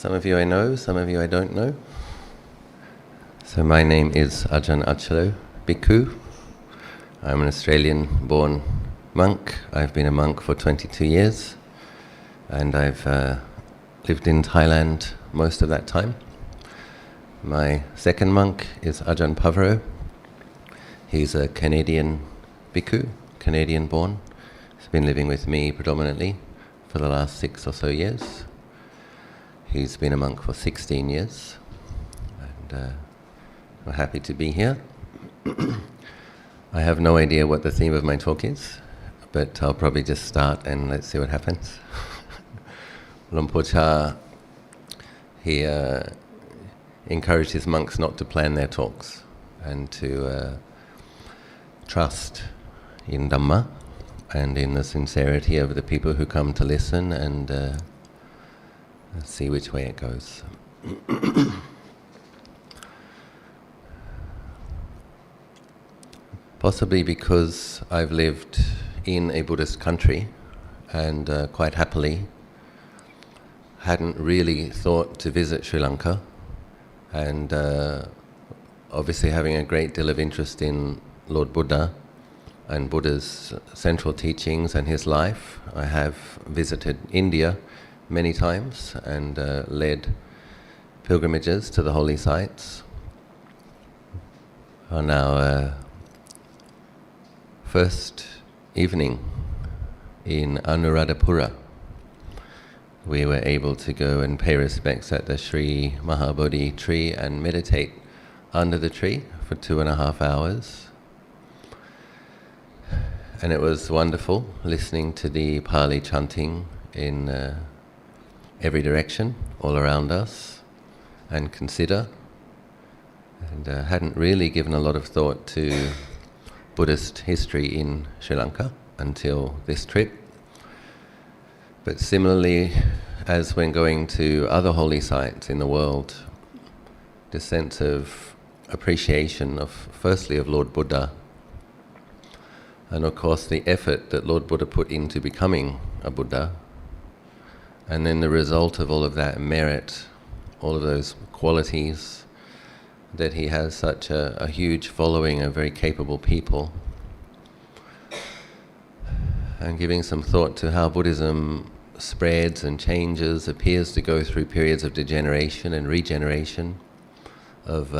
Some of you I know, some of you I don't know. So my name is Ajahn Achalo, Bhikkhu. I'm an Australian-born monk. I've been a monk for 22 years, and I've lived in Thailand most of that time. My second monk is Ajahn Pavaro. He's a Canadian Bhikkhu, Canadian-born. He's been living with me predominantly for the last 6 or so years. He's been a monk for 16 years, and we're happy to be here. I have no idea what the theme of my talk is, but I'll probably just start and let's see what happens. Luang Por Chah, he encouraged his monks not to plan their talks and to trust in Dhamma and in the sincerity of the people who come to listen and see which way it goes. Possibly because I've lived in a Buddhist country and quite happily hadn't really thought to visit Sri Lanka, and obviously having a great deal of interest in Lord Buddha and Buddha's central teachings and his life. I have visited India many times and led pilgrimages to the holy sites. On our first evening in Anuradhapura, we were able to go and pay respects at the Sri Mahabodhi tree and meditate under the tree for 2.5 hours. And it was wonderful listening to the Pali chanting in every direction, all around us, and consider. And hadn't really given a lot of thought to Buddhist history in Sri Lanka until this trip. But similarly, as when going to other holy sites in the world, the sense of appreciation of, firstly, of Lord Buddha, and of course the effort that Lord Buddha put into becoming a Buddha, and then the result of all of that merit, all of those qualities, that he has such a huge following of very capable people, and giving some thought to how Buddhism spreads and changes, appears to go through periods of degeneration and regeneration, of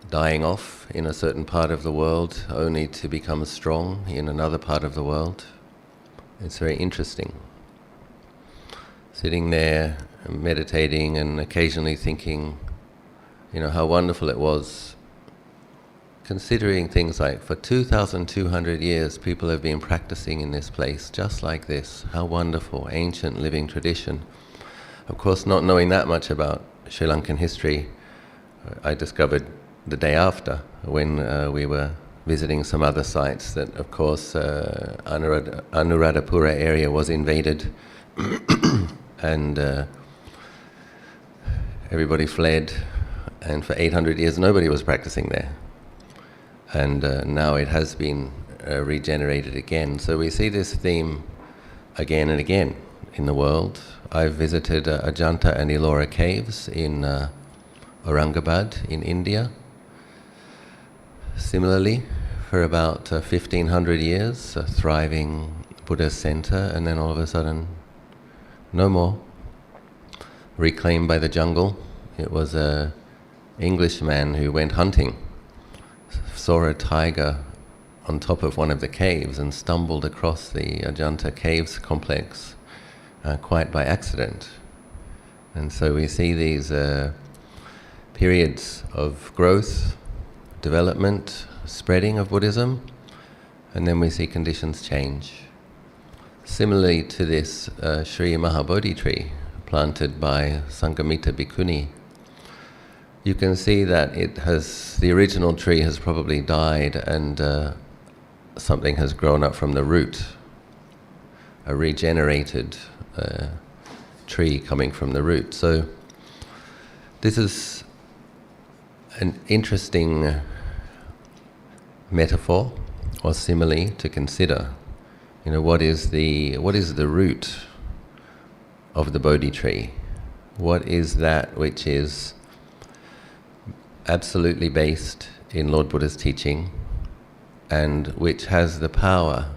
dying off in a certain part of the world only to become strong in another part of the world. It's very interesting. Sitting there and meditating and occasionally thinking, how wonderful it was, considering things like, for 2,200 years people have been practicing in this place just like this. How wonderful, ancient living tradition. Of course, not knowing that much about Sri Lankan history, I discovered the day after when we were visiting some other sites that, of course, Anuradhapura area was invaded and everybody fled, and for 800 years nobody was practicing there. And now it has been regenerated again. So we see this theme again and again in the world. I've visited Ajanta and Ellora caves in Aurangabad in India. Similarly, for about 1,500 years, a thriving Buddhist center, and then all of a sudden, no more. Reclaimed by the jungle. It was an Englishman who went hunting, saw a tiger on top of one of the caves and stumbled across the Ajanta Caves complex quite by accident. And so we see these periods of growth, development, spreading of Buddhism, and then we see conditions change. Similarly to this Sri Mahabodhi tree planted by Sanghamita Bhikkhuni, you can see that the original tree has probably died and something has grown up from the root, a regenerated tree coming from the root. So this is an interesting metaphor or simile to consider. What is the root of the Bodhi tree? What is that which is absolutely based in Lord Buddha's teaching and which has the power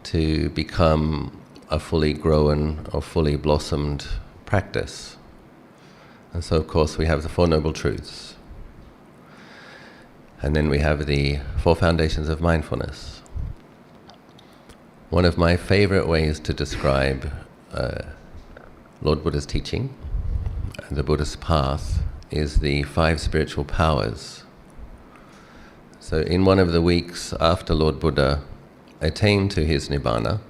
to become a fully grown or fully blossomed practice? And so, of course, we have the Four Noble Truths. And then we have the Four Foundations of Mindfulness. One of my favorite ways to describe Lord Buddha's teaching, the Buddhist path, is the 5 spiritual powers. So in one of the weeks after Lord Buddha attained to his Nibbana,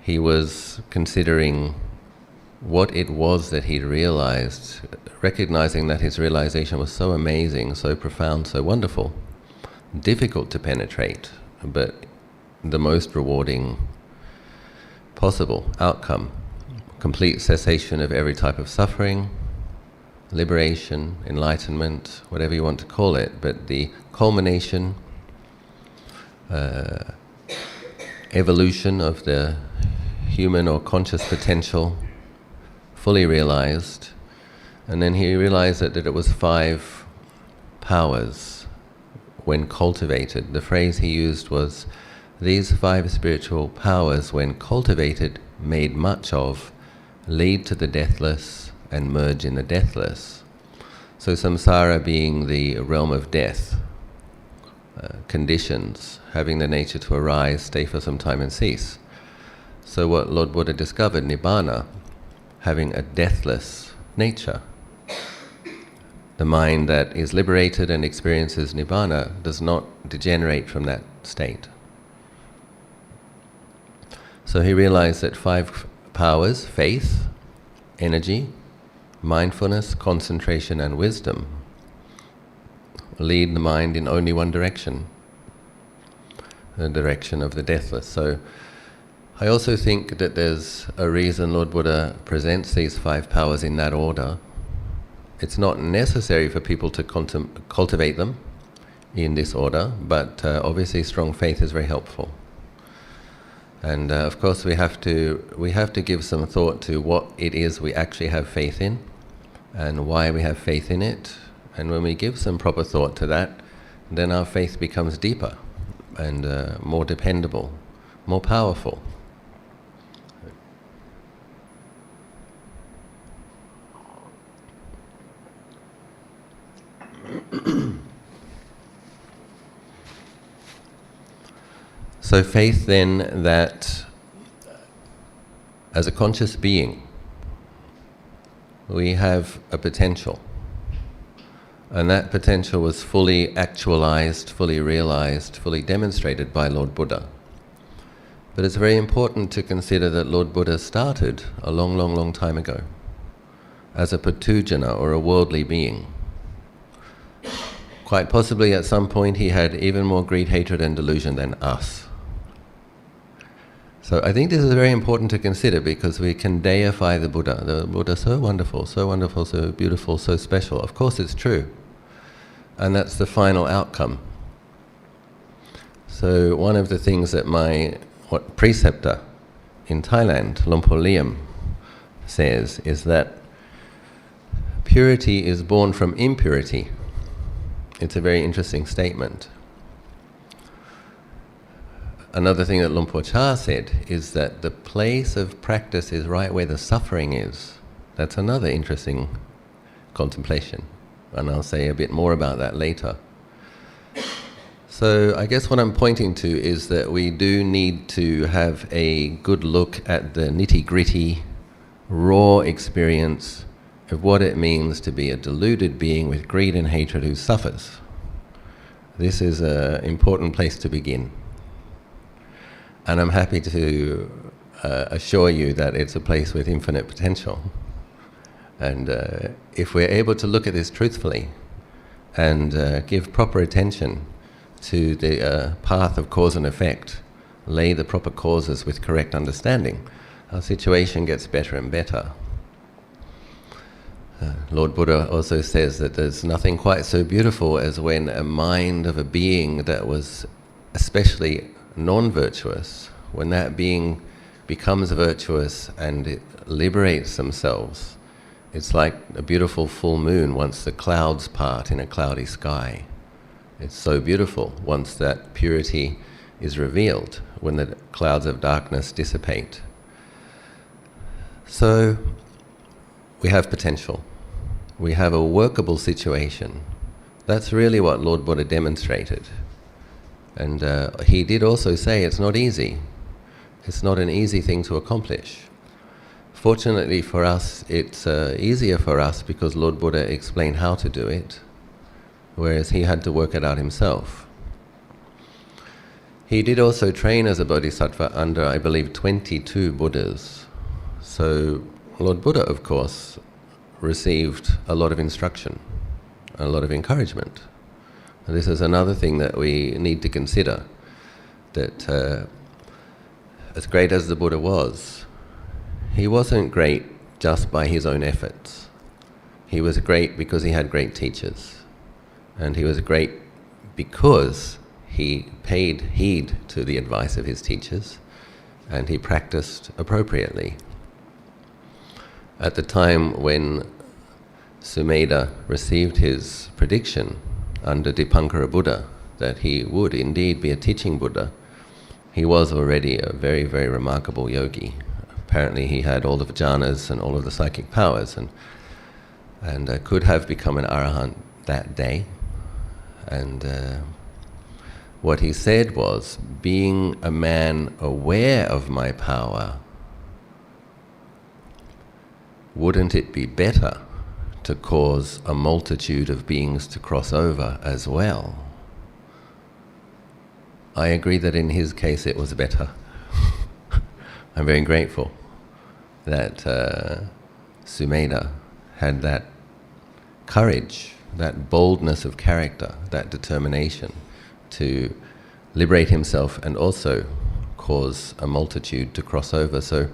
he was considering what it was that he'd realized, recognizing that his realization was so amazing, so profound, so wonderful, difficult to penetrate, but the most rewarding possible outcome. Complete cessation of every type of suffering, liberation, enlightenment, whatever you want to call it, but the culmination, evolution of the human or conscious potential fully realized. And then he realized that it was 5 powers when cultivated. The phrase he used was, these 5 spiritual powers when cultivated, made much of, lead to the deathless and merge in the deathless. So samsara being the realm of death, conditions, having the nature to arise, stay for some time and cease. So what Lord Buddha discovered, Nibbana, having a deathless nature. The mind that is liberated and experiences Nibbana does not degenerate from that state. So he realized that 5 powers, faith, energy, mindfulness, concentration and wisdom, lead the mind in only one direction, the direction of the deathless. So I also think that there's a reason Lord Buddha presents these 5 powers in that order. It's not necessary for people to cultivate them in this order, but obviously strong faith is very helpful. And of course we have to give some thought to what it is we actually have faith in and why we have faith in it. And when we give some proper thought to that, then our faith becomes deeper and more dependable, more powerful. So faith then that as a conscious being we have a potential, and that potential was fully actualized, fully realized, fully demonstrated by Lord Buddha. But it's very important to consider that Lord Buddha started a long, long, long time ago as a patujana, or a worldly being. Quite possibly at some point he had even more greed, hatred and delusion than us. So I think this is very important to consider, because we can deify the Buddha. The Buddha is so wonderful, so beautiful, so special. Of course it's true. And that's the final outcome. So one of the things that my preceptor in Thailand, Lompo Liam, says is that purity is born from impurity. It's a very interesting statement. Another thing that Lumpur Cha said is that the place of practice is right where the suffering is. That's another interesting contemplation, and I'll say a bit more about that later. So I guess what I'm pointing to is that we do need to have a good look at the nitty-gritty, raw experience of what it means to be a deluded being with greed and hatred who suffers. This is an important place to begin. And I'm happy to assure you that it's a place with infinite potential. And if we're able to look at this truthfully and give proper attention to the path of cause and effect, lay the proper causes with correct understanding, our situation gets better and better. Lord Buddha also says that there's nothing quite so beautiful as when a mind of a being that was especially non-virtuous, when that being becomes virtuous and it liberates themselves, it's like a beautiful full moon once the clouds part in a cloudy sky. It's so beautiful once that purity is revealed, when the clouds of darkness dissipate. So we have potential. We have a workable situation. That's really what Lord Buddha demonstrated. And he did also say it's not easy. It's not an easy thing to accomplish. Fortunately for us, it's easier for us because Lord Buddha explained how to do it, whereas he had to work it out himself. He did also train as a bodhisattva under, I believe, 22 Buddhas. So Lord Buddha, of course, received a lot of instruction, a lot of encouragement. And this is another thing that we need to consider, that as great as the Buddha was, he wasn't great just by his own efforts. He was great because he had great teachers. And he was great because he paid heed to the advice of his teachers and he practiced appropriately. At the time when Sumedha received his prediction under Dipankara Buddha that he would indeed be a teaching Buddha, he was already a very, very remarkable yogi. Apparently he had all of the jhanas and all of the psychic powers and could have become an arahant that day. And what he said was, being a man aware of my power, wouldn't it be better to cause a multitude of beings to cross over as well? I agree that in his case it was better. I'm very grateful that Sumedha had that courage, that boldness of character, that determination to liberate himself and also cause a multitude to cross over. So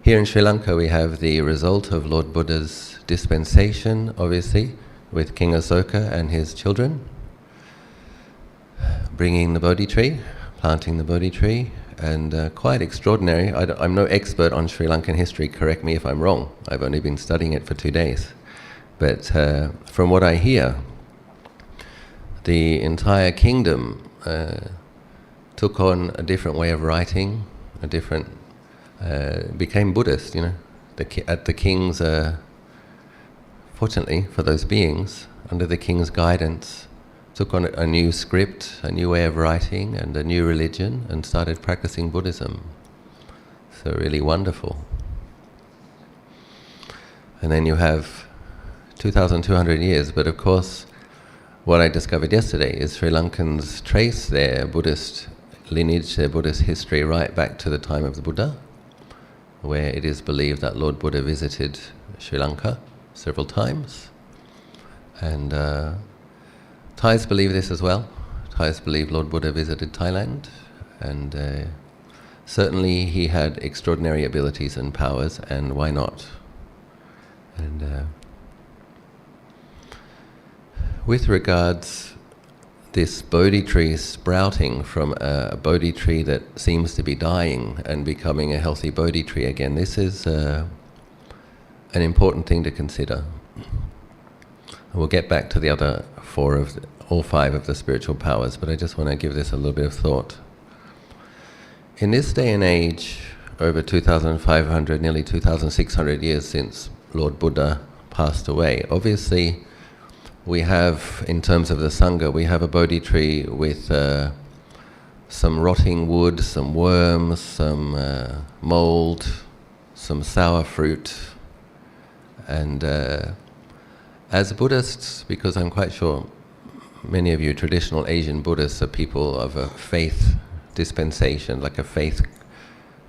here in Sri Lanka we have the result of Lord Buddha's dispensation, obviously, with King Asoka and his children, bringing the Bodhi tree, planting the Bodhi tree, and quite extraordinary. I'm no expert on Sri Lankan history, correct me if I'm wrong. I've only been studying it for 2 days. But from what I hear, the entire kingdom took on a different way of writing, became Buddhist, you know. At the king's, fortunately for those beings, under the king's guidance, took on a new script, a new way of writing, and a new religion, and started practicing Buddhism. So really wonderful. And then you have 2,200 years, but of course, what I discovered yesterday is Sri Lankans trace their Buddhist lineage, their Buddhist history, right back to the time of the Buddha, where it is believed that Lord Buddha visited Sri Lanka several times. And Thais believe this as well. Thais believe Lord Buddha visited Thailand, and certainly he had extraordinary abilities and powers, and why not? And with regards this Bodhi tree sprouting from a Bodhi tree that seems to be dying and becoming a healthy Bodhi tree again, this is an important thing to consider. We'll get back to the other all five of the spiritual powers, but I just want to give this a little bit of thought. In this day and age, over 2,500, nearly 2,600 years since Lord Buddha passed away, obviously we have, in terms of the Sangha, we have a Bodhi tree with some rotting wood, some worms, some mold, some sour fruit, and as Buddhists, because I'm quite sure many of you traditional Asian Buddhists are people of a faith dispensation, like a faith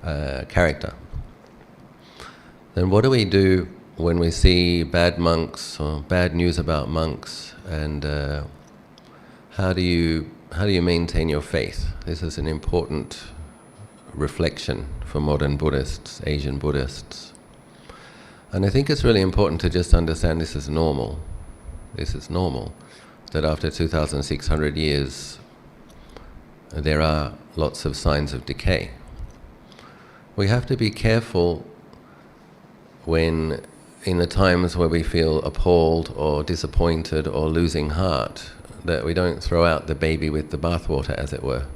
character, then what do we do when we see bad monks or bad news about monks, and how do you maintain your faith? This is an important reflection for modern Buddhists, Asian Buddhists. And I think it's really important to just understand this is normal. This is normal, that after 2,600 years there are lots of signs of decay. we have to be careful when, in the times where we feel appalled or disappointed or losing heart, that we don't throw out the baby with the bathwater, as it were.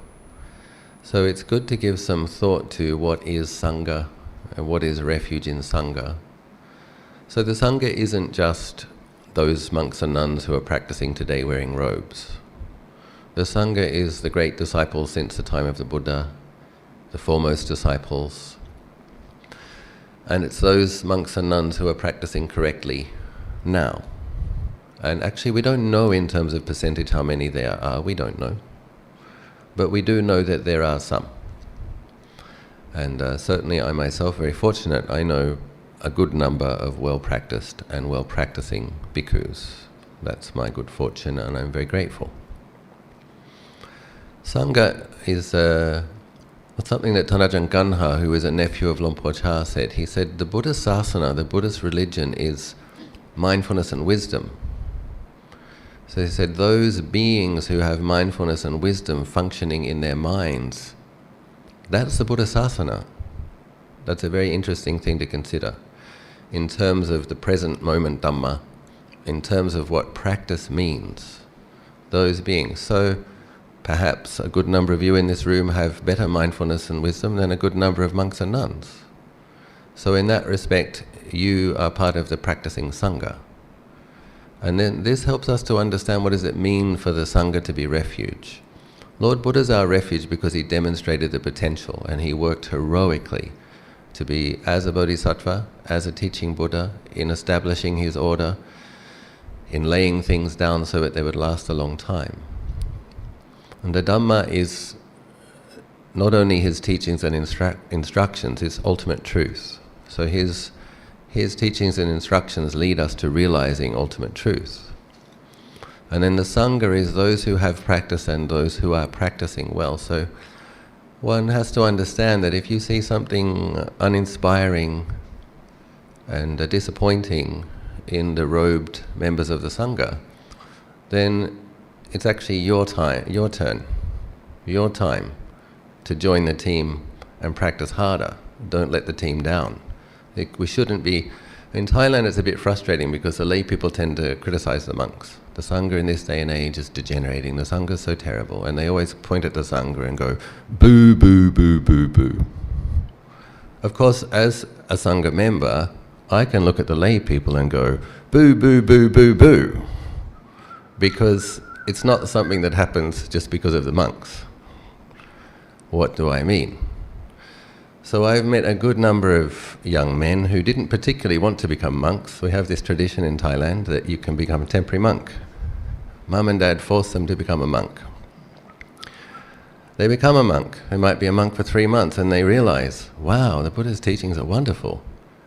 So it's good to give some thought to what is Sangha and what is refuge in Sangha. So the Sangha isn't just those monks and nuns who are practicing today wearing robes. The Sangha is the great disciples since the time of the Buddha, the foremost disciples. And it's those monks and nuns who are practicing correctly now. And actually we don't know in terms of percentage how many there are, we don't know. But we do know that there are some. And certainly I myself, very fortunate, I know a good number of well-practiced and well-practicing bhikkhus. That's my good fortune, and I'm very grateful. Sangha is something that Ajahn Ganha, who is a nephew of Luang Por Chah, said. He said, the Buddhist sasana, the Buddhist religion, is mindfulness and wisdom. So he said, those beings who have mindfulness and wisdom functioning in their minds, that's the Buddhist sasana. That's a very interesting thing to consider in terms of the present moment Dhamma, in terms of what practice means, those beings. So perhaps a good number of you in this room have better mindfulness and wisdom than a good number of monks and nuns. So in that respect, you are part of the practicing Sangha. And then this helps us to understand what does it mean for the Sangha to be refuge. Lord Buddha's our refuge because he demonstrated the potential and he worked heroically to be as a bodhisattva, as a teaching Buddha, in establishing his order, in laying things down so that they would last a long time. And the Dhamma is not only his teachings and instructions, it's ultimate truth. So his teachings and instructions lead us to realizing ultimate truth. And then the Sangha is those who have practice and those who are practicing well. So one has to understand that if you see something uninspiring and disappointing in the robed members of the Sangha, then it's actually your turn to join the team and practice harder. Don't let the team down. We shouldn't be... In Thailand it's a bit frustrating because the lay people tend to criticize the monks. The Sangha in this day and age is degenerating. The Sangha is so terrible. And they always point at the Sangha and go, boo, boo, boo, boo, boo. Of course, as a Sangha member, I can look at the lay people and go, boo, boo, boo, boo, boo. Because it's not something that happens just because of the monks. What do I mean? So I've met a good number of young men who didn't particularly want to become monks. We have this tradition in Thailand that you can become a temporary monk. Mum and Dad force them to become a monk. They become a monk. They might be a monk for 3 months and they realize, wow, the Buddha's teachings are wonderful.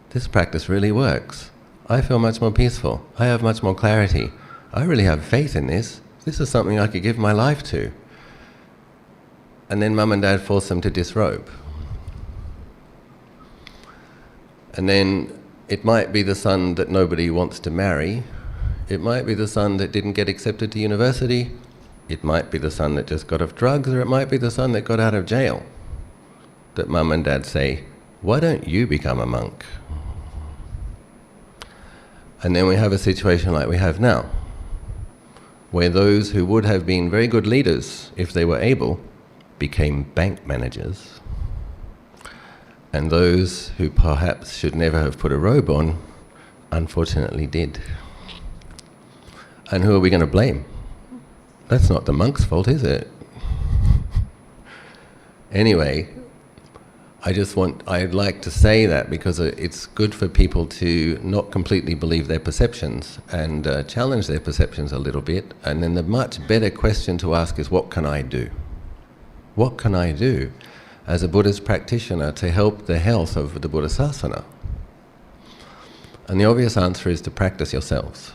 This practice really works. I feel much more peaceful. I have much more clarity. I really have faith in this. This is something I could give my life to. And then Mum and Dad force them to disrobe. And then it might be the son that nobody wants to marry. It might be the son that didn't get accepted to university. It might be the son that just got off drugs, or it might be the son that got out of jail. That Mum and Dad say, why don't you become a monk? And then we have a situation like we have now, where those who would have been very good leaders, if they were able, became bank managers. And those who perhaps should never have put a robe on, unfortunately did. And who are we going to blame? That's not the monk's fault, is it? Anyway, I'd like to say that because it's good for people to not completely believe their perceptions and challenge their perceptions a little bit. And then the much better question to ask is, what can I do? What can I do as a Buddhist practitioner to help the health of the Buddhasasana? And the obvious answer is to practice yourselves.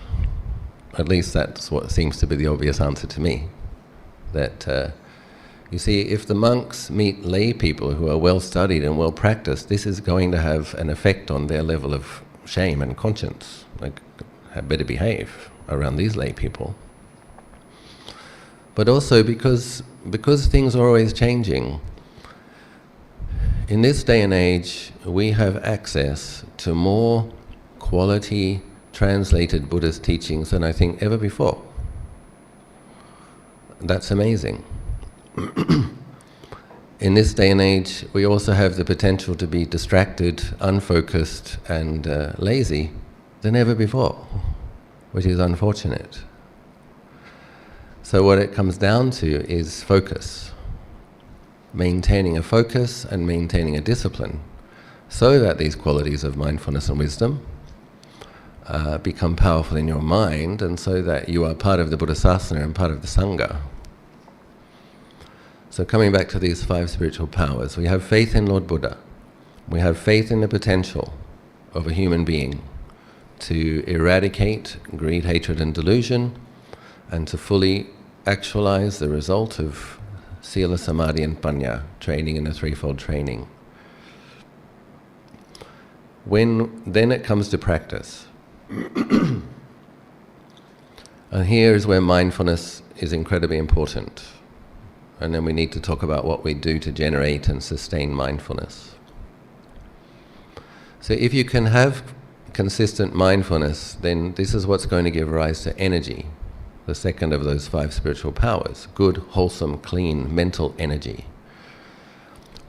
At least that's what seems to be the obvious answer to me. That, you see, if the monks meet lay people who are well studied and well practiced, this is going to have an effect on their level of shame and conscience. Like, had better behave around these lay people. But also because things are always changing, in this day and age, we have access to more quality translated Buddhist teachings than I think ever before. That's amazing. In this day and age, we also have the potential to be distracted, unfocused, and lazy than ever before, which is unfortunate. So what it comes down to is focus. Maintaining a focus and maintaining a discipline so that these qualities of mindfulness and wisdom become powerful in your mind, and so that you are part of the Buddhasasana and part of the Sangha. So coming back to these 5 spiritual powers, we have faith in Lord Buddha. We have faith in the potential of a human being to eradicate greed, hatred and delusion, and to fully actualize the result of Sila, Samadhi and Panya, training in a threefold training. Then it comes to practice. And here is where mindfulness is incredibly important. And then we need to talk about what we do to generate and sustain mindfulness. So if you can have consistent mindfulness, then this is what's going to give rise to energy, the second of those 5 spiritual powers, good, wholesome, clean, mental energy.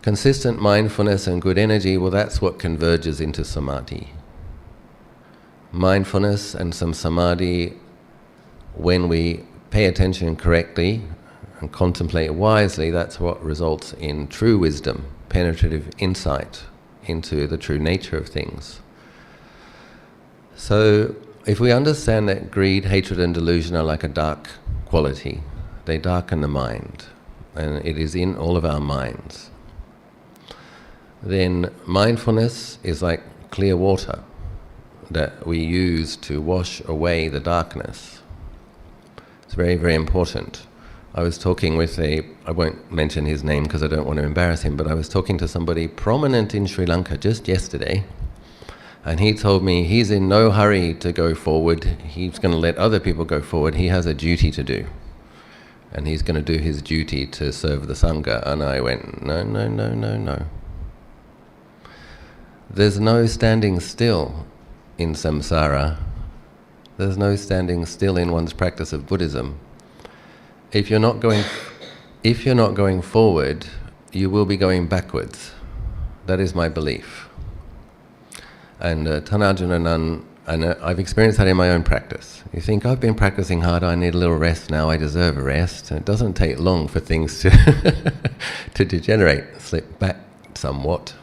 Consistent mindfulness and good energy, well, that's what converges into samadhi. Mindfulness and some samadhi, when we pay attention correctly and contemplate wisely, that's what results in true wisdom, penetrative insight into the true nature of things. So if we understand that greed, hatred and delusion are like a dark quality, they darken the mind, and it is in all of our minds, then mindfulness is like clear water that we use to wash away the darkness. It's very, very important. I was talking with I won't mention his name because I don't want to embarrass him, but I was talking to somebody prominent in Sri Lanka just yesterday, and he told me he's in no hurry to go forward. He's going to let other people go forward. He has a duty to do, and he's going to do his duty to serve the Sangha. And I went, no, no, no, no, no. There's no standing still in samsara. There's no standing still in one's practice of Buddhism. If you're not going forward, you will be going backwards. That is my belief. And Tanajananan, and I've experienced that in my own practice. You think, I've been practicing hard, I need a little rest now, I deserve a rest. And it doesn't take long for things to degenerate, slip back somewhat.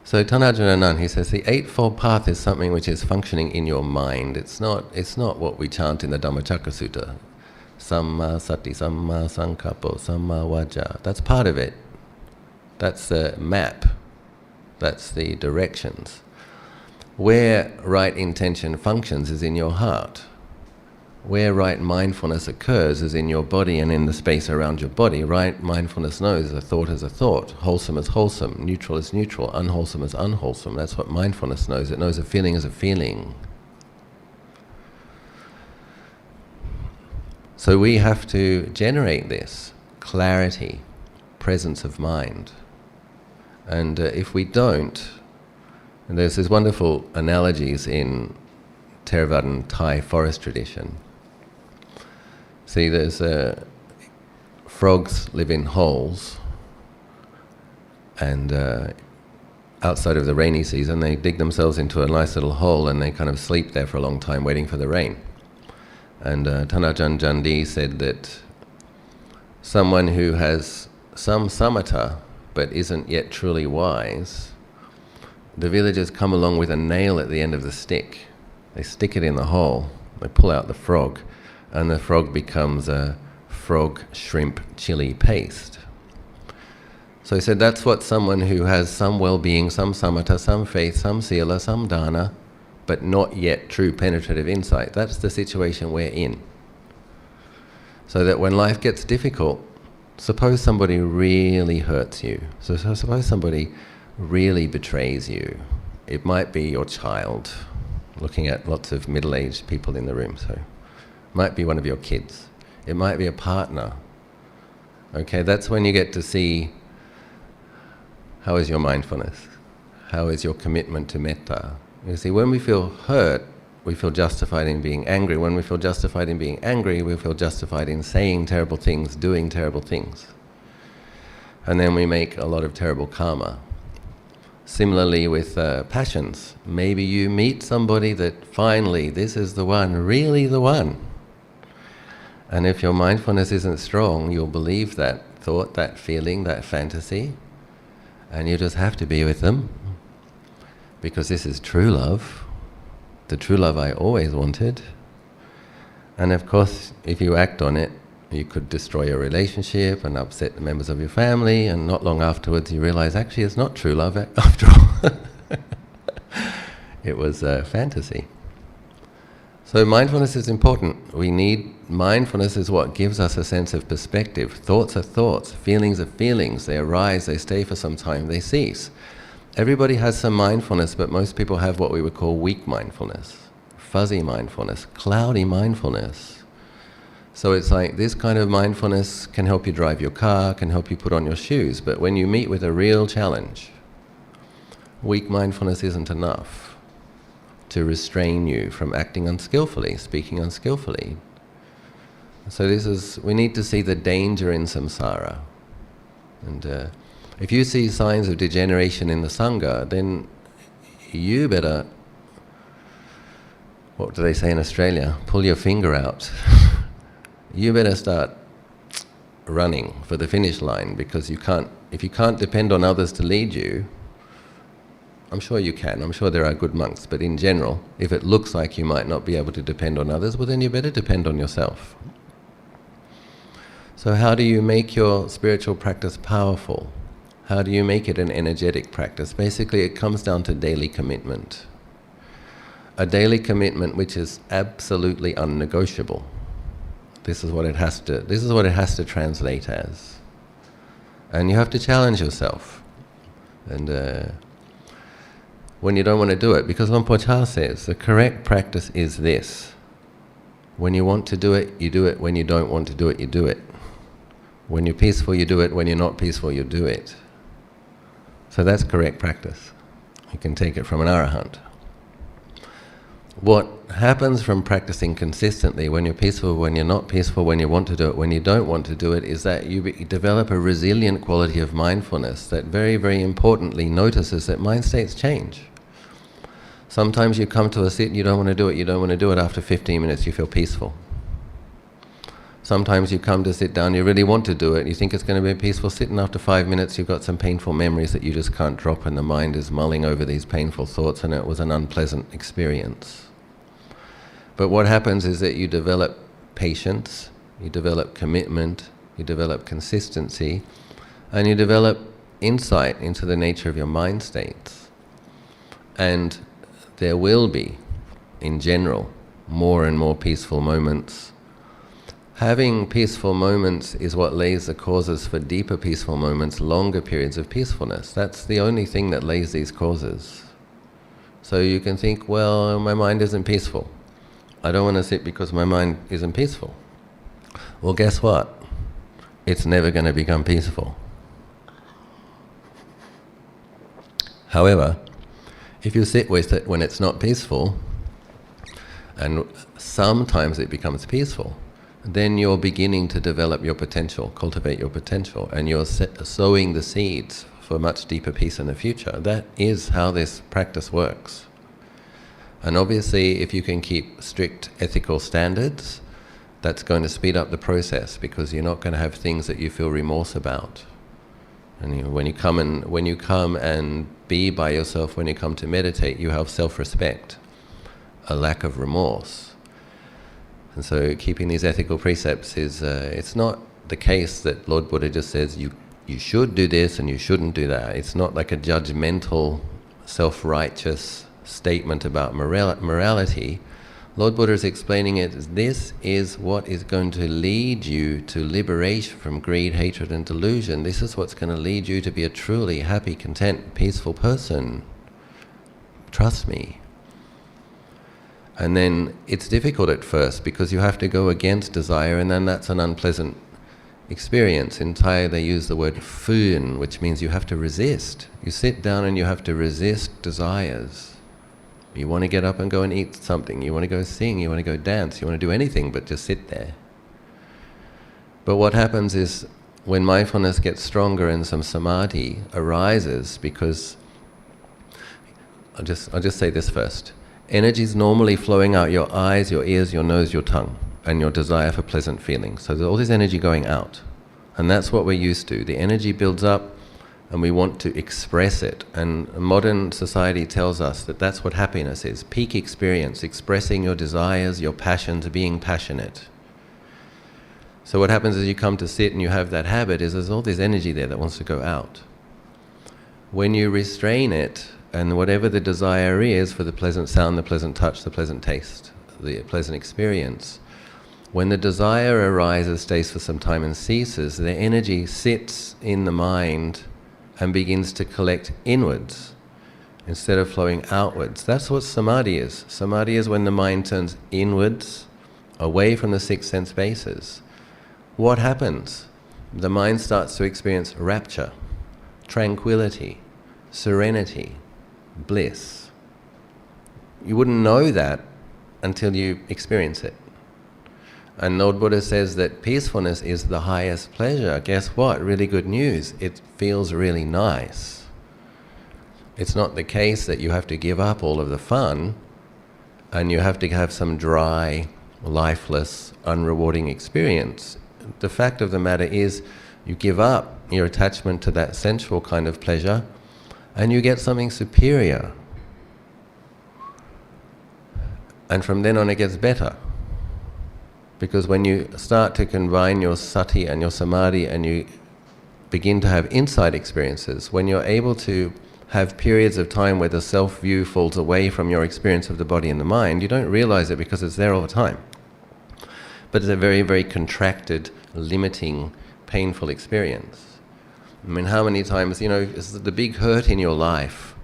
So Tanajananan, he says, the Eightfold Path is something which is functioning in your mind. It's not what we chant in the Dhammacakka Sutta. Samma sati, samma sankappo, samma vajja. That's part of it. That's the map. That's the directions. Where right intention functions is in your heart. Where right mindfulness occurs is in your body and in the space around your body. Right mindfulness knows a thought is a thought, wholesome is wholesome, neutral is neutral, unwholesome is unwholesome. That's what mindfulness knows. It knows a feeling is a feeling. So we have to generate this clarity, presence of mind. And if we don't, and there's these wonderful analogies in Theravadan Thai forest tradition. See, there's frogs live in holes, and outside of the rainy season they dig themselves into a nice little hole and they kind of sleep there for a long time waiting for the rain. And Tanajan Jandi said that someone who has some samatha but isn't yet truly wise, the villagers come along with a nail at the end of the stick. They stick it in the hole, they pull out the frog, and the frog becomes a frog shrimp chili paste. So he said that's what someone who has some well-being, some samatha, some faith, some sila, some dana, but not yet true penetrative insight, that's the situation we're in. So that when life gets difficult, suppose somebody really hurts you, so suppose somebody really betrays you. It might be your child, looking at lots of middle-aged people in the room, so it might be one of your kids. It might be a partner. Okay, that's when you get to see How is your mindfulness? How is your commitment to metta? You see, when we feel hurt, we feel justified in being angry. When we feel justified in being angry, we feel justified in saying terrible things, doing terrible things. And then we make a lot of terrible karma. Similarly with passions. Maybe you meet somebody that finally, this is the one, really the one. And if your mindfulness isn't strong, you'll believe that thought, that feeling, that fantasy, and you just have to be with them, because this is true love, the true love I always wanted. And of course, if you act on it, you could destroy your relationship and upset the members of your family, and not long afterwards you realize actually it's not true love after all. It was a fantasy. So mindfulness is important. We need mindfulness is what gives us a sense of perspective. Thoughts are thoughts, feelings are feelings. They arise, they stay for some time, they cease. Everybody has some mindfulness, but most people have what we would call weak mindfulness, fuzzy mindfulness, cloudy mindfulness. So it's like this kind of mindfulness can help you drive your car, can help you put on your shoes, but when you meet with a real challenge, weak mindfulness isn't enough to restrain you from acting unskillfully, speaking unskillfully. So we need to see the danger in samsara. And if you see signs of degeneration in the Sangha, then you better, what do they say in Australia? Pull your finger out. You better start running for the finish line, because if you can't depend on others to lead you, I'm sure you can, I'm sure there are good monks, but in general, if it looks like you might not be able to depend on others, well then you better depend on yourself. So how do you make your spiritual practice powerful? How do you make it an energetic practice? Basically it comes down to daily commitment. A daily commitment which is absolutely unnegotiable. This is what it has to translate as. And you have to challenge yourself. And when you don't want to do it, because Luang says the correct practice is this: when you want to do it, you do it. When you don't want to do it, you do it. When you're peaceful, you do it. When you're not peaceful, you do it. So that's correct practice. You can take it from an arahant. What happens from practicing consistently, when you're peaceful, when you're not peaceful, when you want to do it, when you don't want to do it, is that you develop a resilient quality of mindfulness that very, very importantly notices that mind states change. Sometimes you come to a sit and you don't want to do it, you don't want to do it. After 15 minutes you feel peaceful. Sometimes you come to sit down, you really want to do it, you think it's going to be a peaceful sit, and after 5 minutes you've got some painful memories that you just can't drop, and the mind is mulling over these painful thoughts, and it was an unpleasant experience. But what happens is that you develop patience, you develop commitment, you develop consistency, and you develop insight into the nature of your mind states. And there will be, in general, more and more peaceful moments. Having peaceful moments is what lays the causes for deeper peaceful moments, longer periods of peacefulness. That's the only thing that lays these causes. So you can think, well, my mind isn't peaceful. I don't want to sit because my mind isn't peaceful. Well, guess what? It's never going to become peaceful. However, if you sit with it when it's not peaceful, and sometimes it becomes peaceful, then you're beginning to develop your potential, cultivate your potential, and you're sowing the seeds for much deeper peace in the future. That is how this practice works. And obviously, if you can keep strict ethical standards, that's going to speed up the process, because you're not going to have things that you feel remorse about. And when you come and be by yourself, when you come to meditate, you have self-respect, a lack of remorse. And so keeping these ethical precepts is, it's not the case that Lord Buddha just says you should do this and you shouldn't do that. It's not like a judgmental, self-righteous statement about morality. Lord Buddha is explaining it as this is what is going to lead you to liberation from greed, hatred and delusion. This is what's going to lead you to be a truly happy, content, peaceful person. Trust me. And then it's difficult at first because you have to go against desire, and then that's an unpleasant experience. In Thai they use the word phun, which means you have to resist. You sit down and you have to resist desires. You want to get up and go and eat something, you want to go sing, you want to go dance, you want to do anything but just sit there. But what happens is, when mindfulness gets stronger and some samadhi arises, because I'll just say this first. Energy is normally flowing out your eyes, your ears, your nose, your tongue, and your desire for pleasant feelings. So there's all this energy going out. And that's what we're used to. The energy builds up and we want to express it. And modern society tells us that that's what happiness is. Peak experience, expressing your desires, your passions, being passionate. So what happens is you come to sit and you have that habit is there's all this energy there that wants to go out. When you restrain it, and whatever the desire is for the pleasant sound, the pleasant touch, the pleasant taste, the pleasant experience, when the desire arises, stays for some time and ceases, the energy sits in the mind and begins to collect inwards instead of flowing outwards. That's what samadhi is. Samadhi is when the mind turns inwards, away from the six sense bases. What happens? The mind starts to experience rapture, tranquility, serenity, bliss. You wouldn't know that until you experience it. And Lord Buddha says that peacefulness is the highest pleasure. Guess what? Really good news. It feels really nice. It's not the case that you have to give up all of the fun and you have to have some dry, lifeless, unrewarding experience. The fact of the matter is you give up your attachment to that sensual kind of pleasure and you get something superior. And from then on it gets better. Because when you start to combine your sati and your samadhi and you begin to have insight experiences, when you're able to have periods of time where the self-view falls away from your experience of the body and the mind, you don't realize it because it's there all the time. But it's a very, very contracted, limiting, painful experience. I mean, how many times, is the big hurt in your life,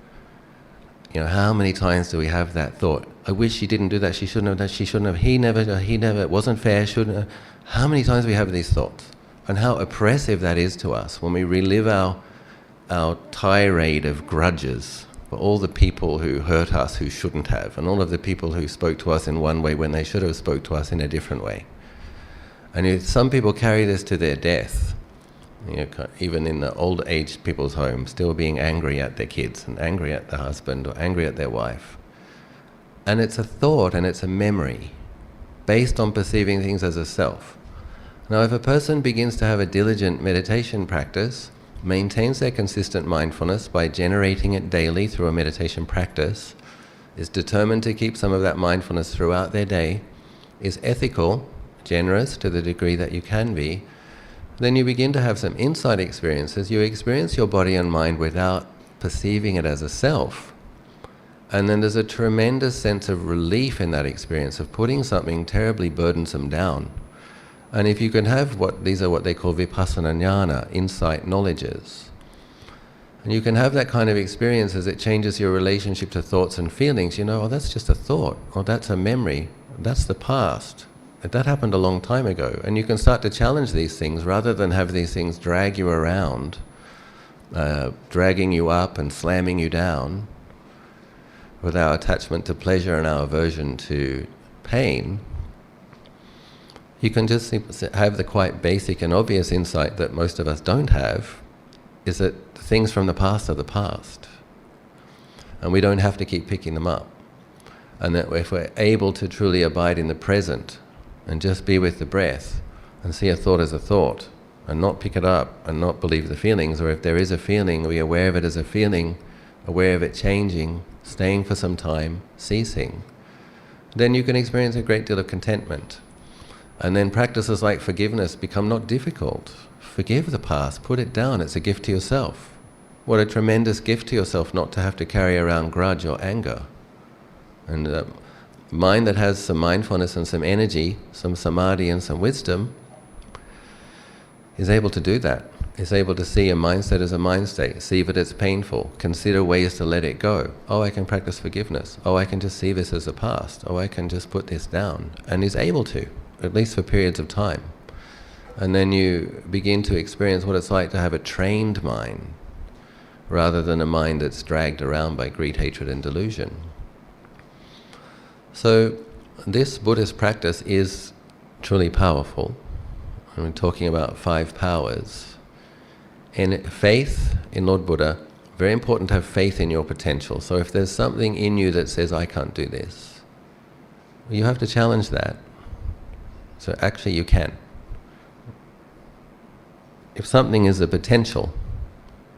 how many times do we have that thought? I wish she didn't do that, she shouldn't have done, she shouldn't have, he never, it wasn't fair, shouldn't have. How many times do we have these thoughts? And how oppressive that is to us when we relive our tirade of grudges for all the people who hurt us who shouldn't have, and all of the people who spoke to us in one way when they should have spoke to us in a different way. And some people carry this to their death. Even in the old age people's home, still being angry at their kids and angry at the husband or angry at their wife. And it's a thought and it's a memory based on perceiving things as a self. Now if a person begins to have a diligent meditation practice, maintains their consistent mindfulness by generating it daily through a meditation practice, is determined to keep some of that mindfulness throughout their day, is ethical, generous to the degree that you can be, then you begin to have some insight experiences. You experience your body and mind without perceiving it as a self. And then there's a tremendous sense of relief in that experience of putting something terribly burdensome down. And if you can have these are what they call vipassana jnana, insight knowledges. And you can have that kind of experience as it changes your relationship to thoughts and feelings. That's just a thought, or that's a memory, that's the past. That happened a long time ago. And you can start to challenge these things rather than have these things drag you around, dragging you up and slamming you down with our attachment to pleasure and our aversion to pain. You can just have the quite basic and obvious insight that most of us don't have, is that things from the past are the past. And we don't have to keep picking them up. And that if we're able to truly abide in the present, and just be with the breath and see a thought as a thought and not pick it up and not believe the feelings, or if there is a feeling, be aware of it as a feeling, aware of it changing, staying for some time, ceasing, then you can experience a great deal of contentment. And then practices like forgiveness become not difficult. Forgive the past, put it down, it's a gift to yourself. What a tremendous gift to yourself not to have to carry around grudge or anger. And mind that has some mindfulness and some energy, some samadhi and some wisdom, is able to do that. Is able to see a mindset as a mind state, see that it's painful, consider ways to let it go. Oh, I can practice forgiveness. Oh, I can just see this as a past. Oh, I can just put this down. And is able to, at least for periods of time. And then you begin to experience what it's like to have a trained mind, rather than a mind that's dragged around by greed, hatred, and delusion. So this Buddhist practice is truly powerful. And we're talking about 5 powers. In faith in Lord Buddha, very important to have faith in your potential. So if there's something in you that says, I can't do this, you have to challenge that. So actually you can. If something is the potential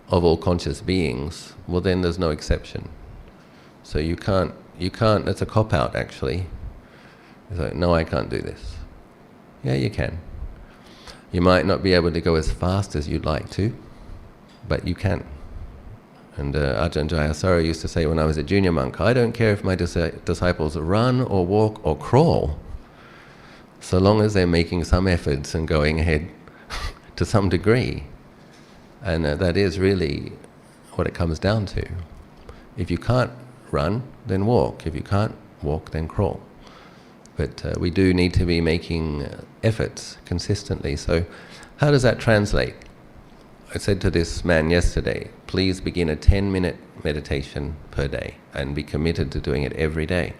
of all conscious beings, well then there's no exception. So you can't, that's a cop-out actually. It's like, no, I can't do this. Yeah, you can. You might not be able to go as fast as you'd like to, but you can. And Ajahn Jayasara used to say when I was a junior monk, I don't care if my disciples run or walk or crawl, so long as they're making some efforts and going ahead to some degree. And that is really what it comes down to. If you can't run, then walk. If you can't walk, then crawl. But we do need to be making efforts consistently. So how does that translate? I said to this man yesterday, please begin a 10-minute meditation per day and be committed to doing it every day.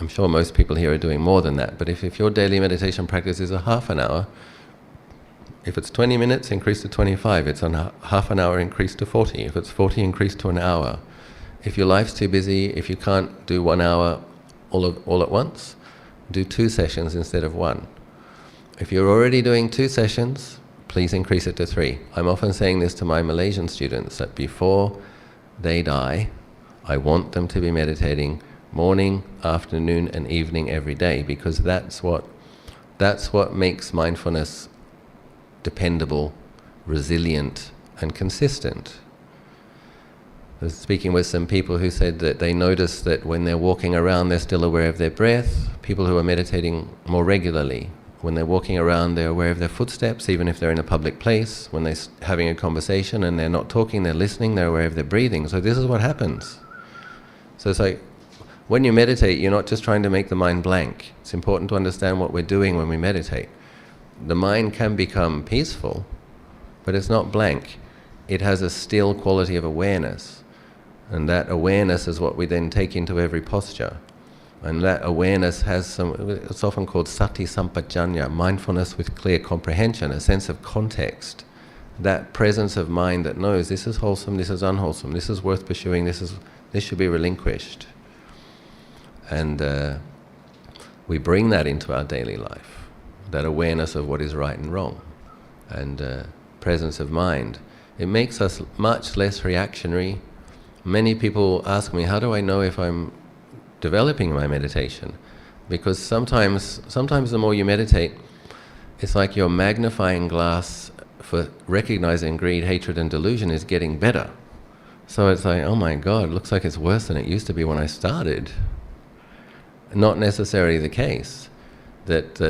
I'm sure most people here are doing more than that, but if your daily meditation practice is a half an hour, if it's 20 minutes, increase to 25. It's a half an hour, increase to 40. If it's 40, increase to an hour. If your life's too busy, if you can't do 1 hour all at once, do 2 sessions instead of 1. If you're already doing 2 sessions, please increase it to 3. I'm often saying this to my Malaysian students, that before they die, I want them to be meditating morning, afternoon, and evening every day, because that's what makes mindfulness dependable, resilient, and consistent. I was speaking with some people who said that they notice that when they're walking around, they're still aware of their breath. People who are meditating more regularly, when they're walking around, they're aware of their footsteps, even if they're in a public place. When they're having a conversation and they're not talking, they're listening, they're aware of their breathing. So this is what happens. So it's like, when you meditate, you're not just trying to make the mind blank. It's important to understand what we're doing when we meditate. The mind can become peaceful, but it's not blank. It has a still quality of awareness. And that awareness is what we then take into every posture. And that awareness has it's often called sati sampajanya, mindfulness with clear comprehension, a sense of context. That presence of mind that knows this is wholesome, this is unwholesome, this is worth pursuing, this should be relinquished. And we bring that into our daily life, that awareness of what is right and wrong, and presence of mind. It makes us much less reactionary. Many people ask me, how do I know if I'm developing my meditation? Because sometimes the more you meditate, it's like your magnifying glass for recognizing greed, hatred, and delusion is getting better. So it's like, oh my God, looks like it's worse than it used to be when I started. Not necessarily the case. That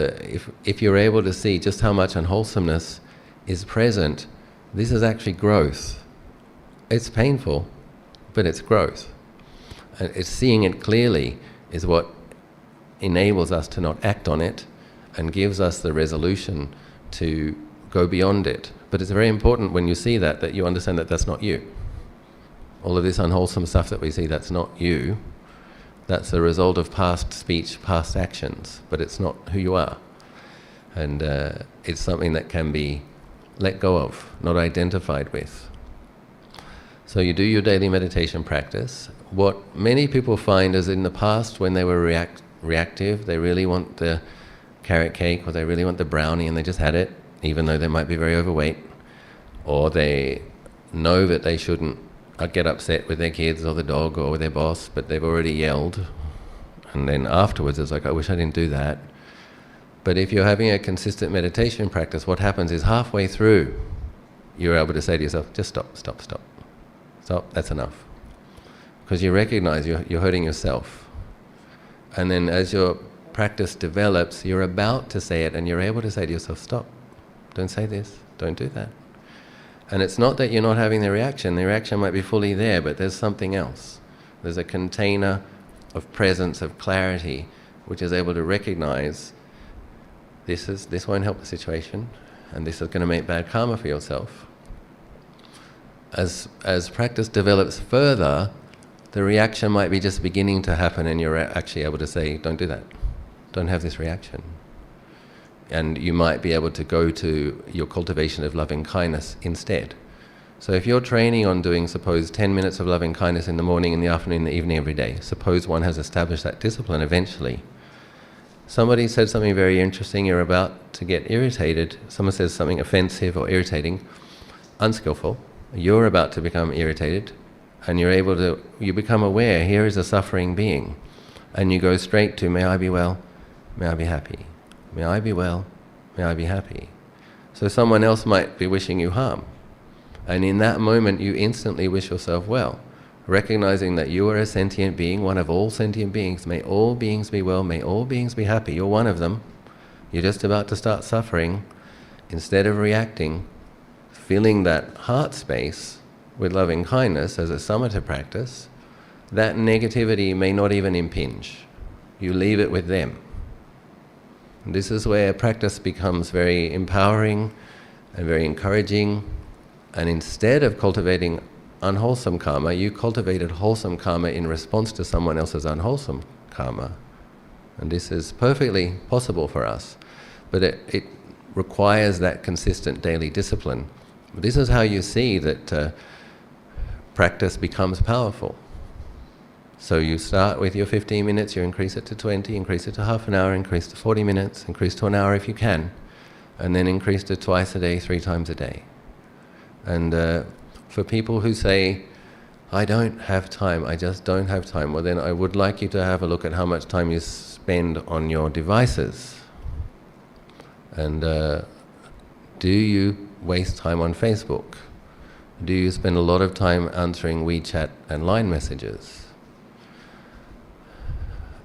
if you're able to see just how much unwholesomeness is present, this is actually growth. It's painful, but it's growth. And it's seeing it clearly is what enables us to not act on it and gives us the resolution to go beyond it. But it's very important when you see that you understand that that's not you. All of this unwholesome stuff that we see, that's not you. That's a result of past speech, past actions, but it's not who you are. And it's something that can be let go of, not identified with. So you do your daily meditation practice. What many people find is in the past, when they were reactive, they really want the carrot cake or they really want the brownie and they just had it, even though they might be very overweight. Or they know that they shouldn't get upset with their kids or the dog or with their boss, but they've already yelled. And then afterwards it's like, I wish I didn't do that. But if you're having a consistent meditation practice, what happens is halfway through, you're able to say to yourself, just stop, stop, stop. Stop, that's enough. Because you recognize you're hurting yourself. And then as your practice develops, you're about to say it and you're able to say to yourself, stop, don't say this, don't do that. And it's not that you're not having the reaction might be fully there, but there's something else. There's a container of presence, of clarity, which is able to recognize this won't help the situation, and this is going to make bad karma for yourself. As practice develops further, the reaction might be just beginning to happen, and you're actually able to say, don't do that. Don't have this reaction. And you might be able to go to your cultivation of loving kindness instead. So if you're training on doing, suppose, 10 minutes of loving kindness in the morning, in the afternoon, in the evening, every day, suppose one has established that discipline eventually. Somebody said something very interesting, you're about to get irritated, someone says something offensive or irritating, unskillful, you're about to become irritated, and you become aware, here is a suffering being, and you go straight to, may I be well, may I be happy. May I be well, may I be happy. So someone else might be wishing you harm, and in that moment you instantly wish yourself well, recognizing that you are a sentient being, one of all sentient beings. May all beings be well, may all beings be happy. You're one of them. You're just about to start suffering. Instead of reacting, filling that heart space with loving kindness as a samatha practice, that negativity may not even impinge. You leave it with them. And this is where practice becomes very empowering and very encouraging. And instead of cultivating unwholesome karma, you cultivated wholesome karma in response to someone else's unwholesome karma. And this is perfectly possible for us. But it requires that consistent daily discipline. But this is how you see that practice becomes powerful. So you start with your 15 minutes, you increase it to 20, increase it to half an hour, increase to 40 minutes, increase to an hour if you can, and then increase to twice a day, 3 times a day. And for people who say, I don't have time, I just don't have time, well then I would like you to have a look at how much time you spend on your devices. And do you waste time on Facebook? Do you spend a lot of time answering WeChat and Line messages?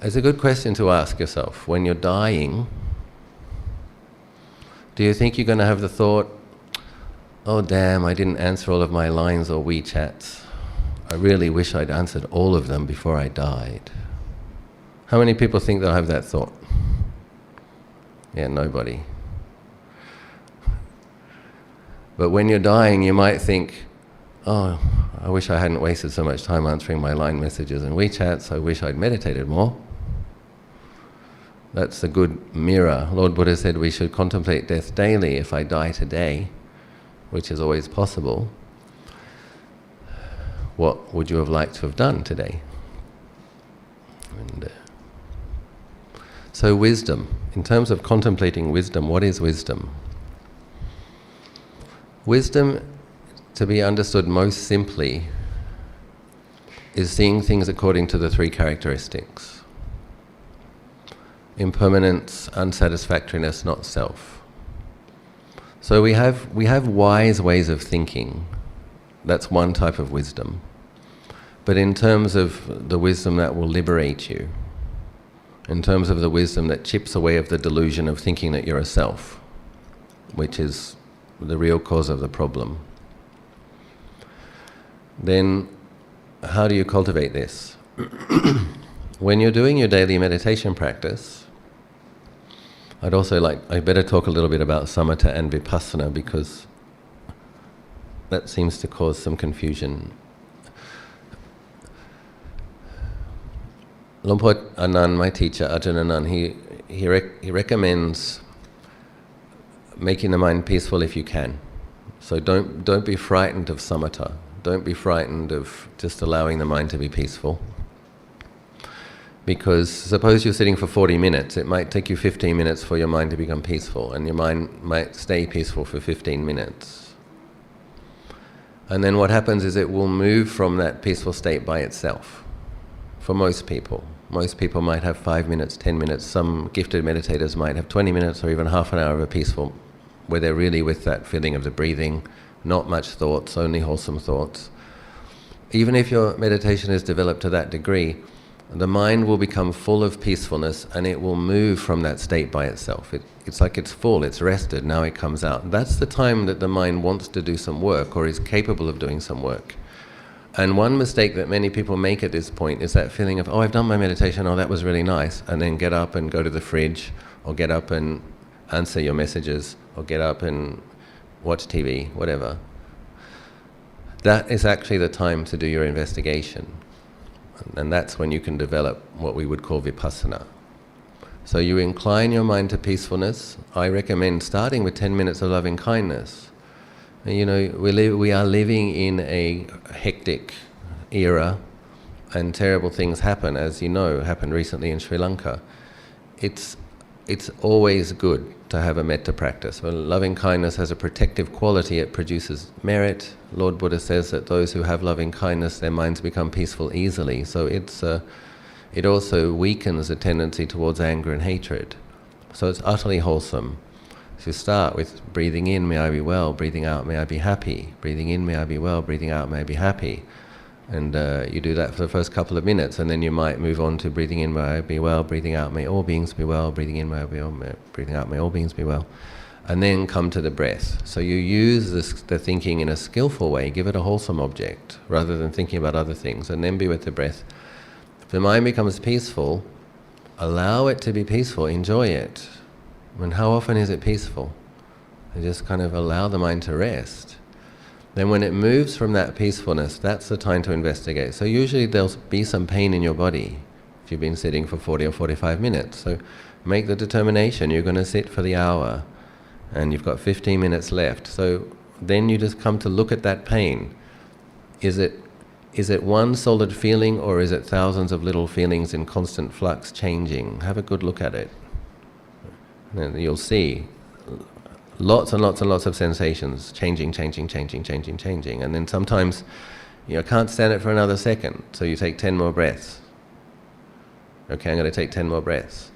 It's a good question to ask yourself. When you're dying, do you think you're going to have the thought, oh damn, I didn't answer all of my Lines or WeChats. I really wish I'd answered all of them before I died. How many people think they'll have that thought? Yeah, nobody. But when you're dying, you might think, oh, I wish I hadn't wasted so much time answering my Line messages and WeChats. I wish I'd meditated more. That's a good mirror. Lord Buddha said we should contemplate death daily. If I die today, which is always possible, what would you have liked to have done today? And, so wisdom. In terms of contemplating wisdom, what is wisdom? Wisdom, to be understood most simply, is seeing things according to the 3 characteristics. Impermanence, unsatisfactoriness, not self. So we have wise ways of thinking. That's one type of wisdom. But in terms of the wisdom that will liberate you, in terms of the wisdom that chips away of the delusion of thinking that you're a self, which is the real cause of the problem, then how do you cultivate this? When you're doing your daily meditation practice, I better talk a little bit about samatha and vipassana, because that seems to cause some confusion. Lumpur Anand, my teacher, Ajahn Anand, he recommends making the mind peaceful if you can. So don't be frightened of samatha. Don't be frightened of just allowing the mind to be peaceful. Because suppose you're sitting for 40 minutes, it might take you 15 minutes for your mind to become peaceful, and your mind might stay peaceful for 15 minutes. And then what happens is it will move from that peaceful state by itself. For most people. Most people might have 5 minutes, 10 minutes. Some gifted meditators might have 20 minutes or even half an hour of a peaceful, where they're really with that feeling of the breathing, not much thoughts, only wholesome thoughts. Even if your meditation is developed to that degree, the mind will become full of peacefulness, and it will move from that state by itself. It's like it's full, it's rested, now it comes out. That's the time that the mind wants to do some work, or is capable of doing some work. And one mistake that many people make at this point is that feeling of, oh, I've done my meditation, oh, that was really nice, and then get up and go to the fridge, or get up and answer your messages or get up and watch TV, whatever. That is actually the time to do your investigation. And that's when you can develop what we would call vipassana. So you incline your mind to peacefulness. I recommend starting with 10 minutes of loving kindness. You know, we are living in a hectic era, and terrible things happen, as you know, happened recently in Sri Lanka. It's always good to have a metta practice. When loving kindness has a protective quality, it produces merit. Lord Buddha says that those who have loving kindness, their minds become peaceful easily. So it also weakens the tendency towards anger and hatred. So it's utterly wholesome. So you start with breathing in, may I be well, breathing out, may I be happy. Breathing in, may I be well, breathing out, may I be happy. And you do that for the first couple of minutes, and then you might move on to breathing in, may I be well, breathing out, may all beings be well, breathing in, may I be well, breathing out, may all beings be well. And then come to the breath. So you use the thinking in a skillful way, give it a wholesome object, rather than thinking about other things, and then be with the breath. If the mind becomes peaceful, allow it to be peaceful, enjoy it. And how often is it peaceful? You just kind of allow the mind to rest. Then when it moves from that peacefulness, that's the time to investigate. So usually there'll be some pain in your body if you've been sitting for 40 or 45 minutes. So make the determination, you're going to sit for the hour and you've got 15 minutes left. So then you just come to look at that pain. Is it one solid feeling, or is it thousands of little feelings in constant flux changing? Have a good look at it. And you'll see lots and lots and lots of sensations, changing. And then sometimes you can't stand it for another second, so you take 10 more breaths. Okay, I'm going to take 10 more breaths.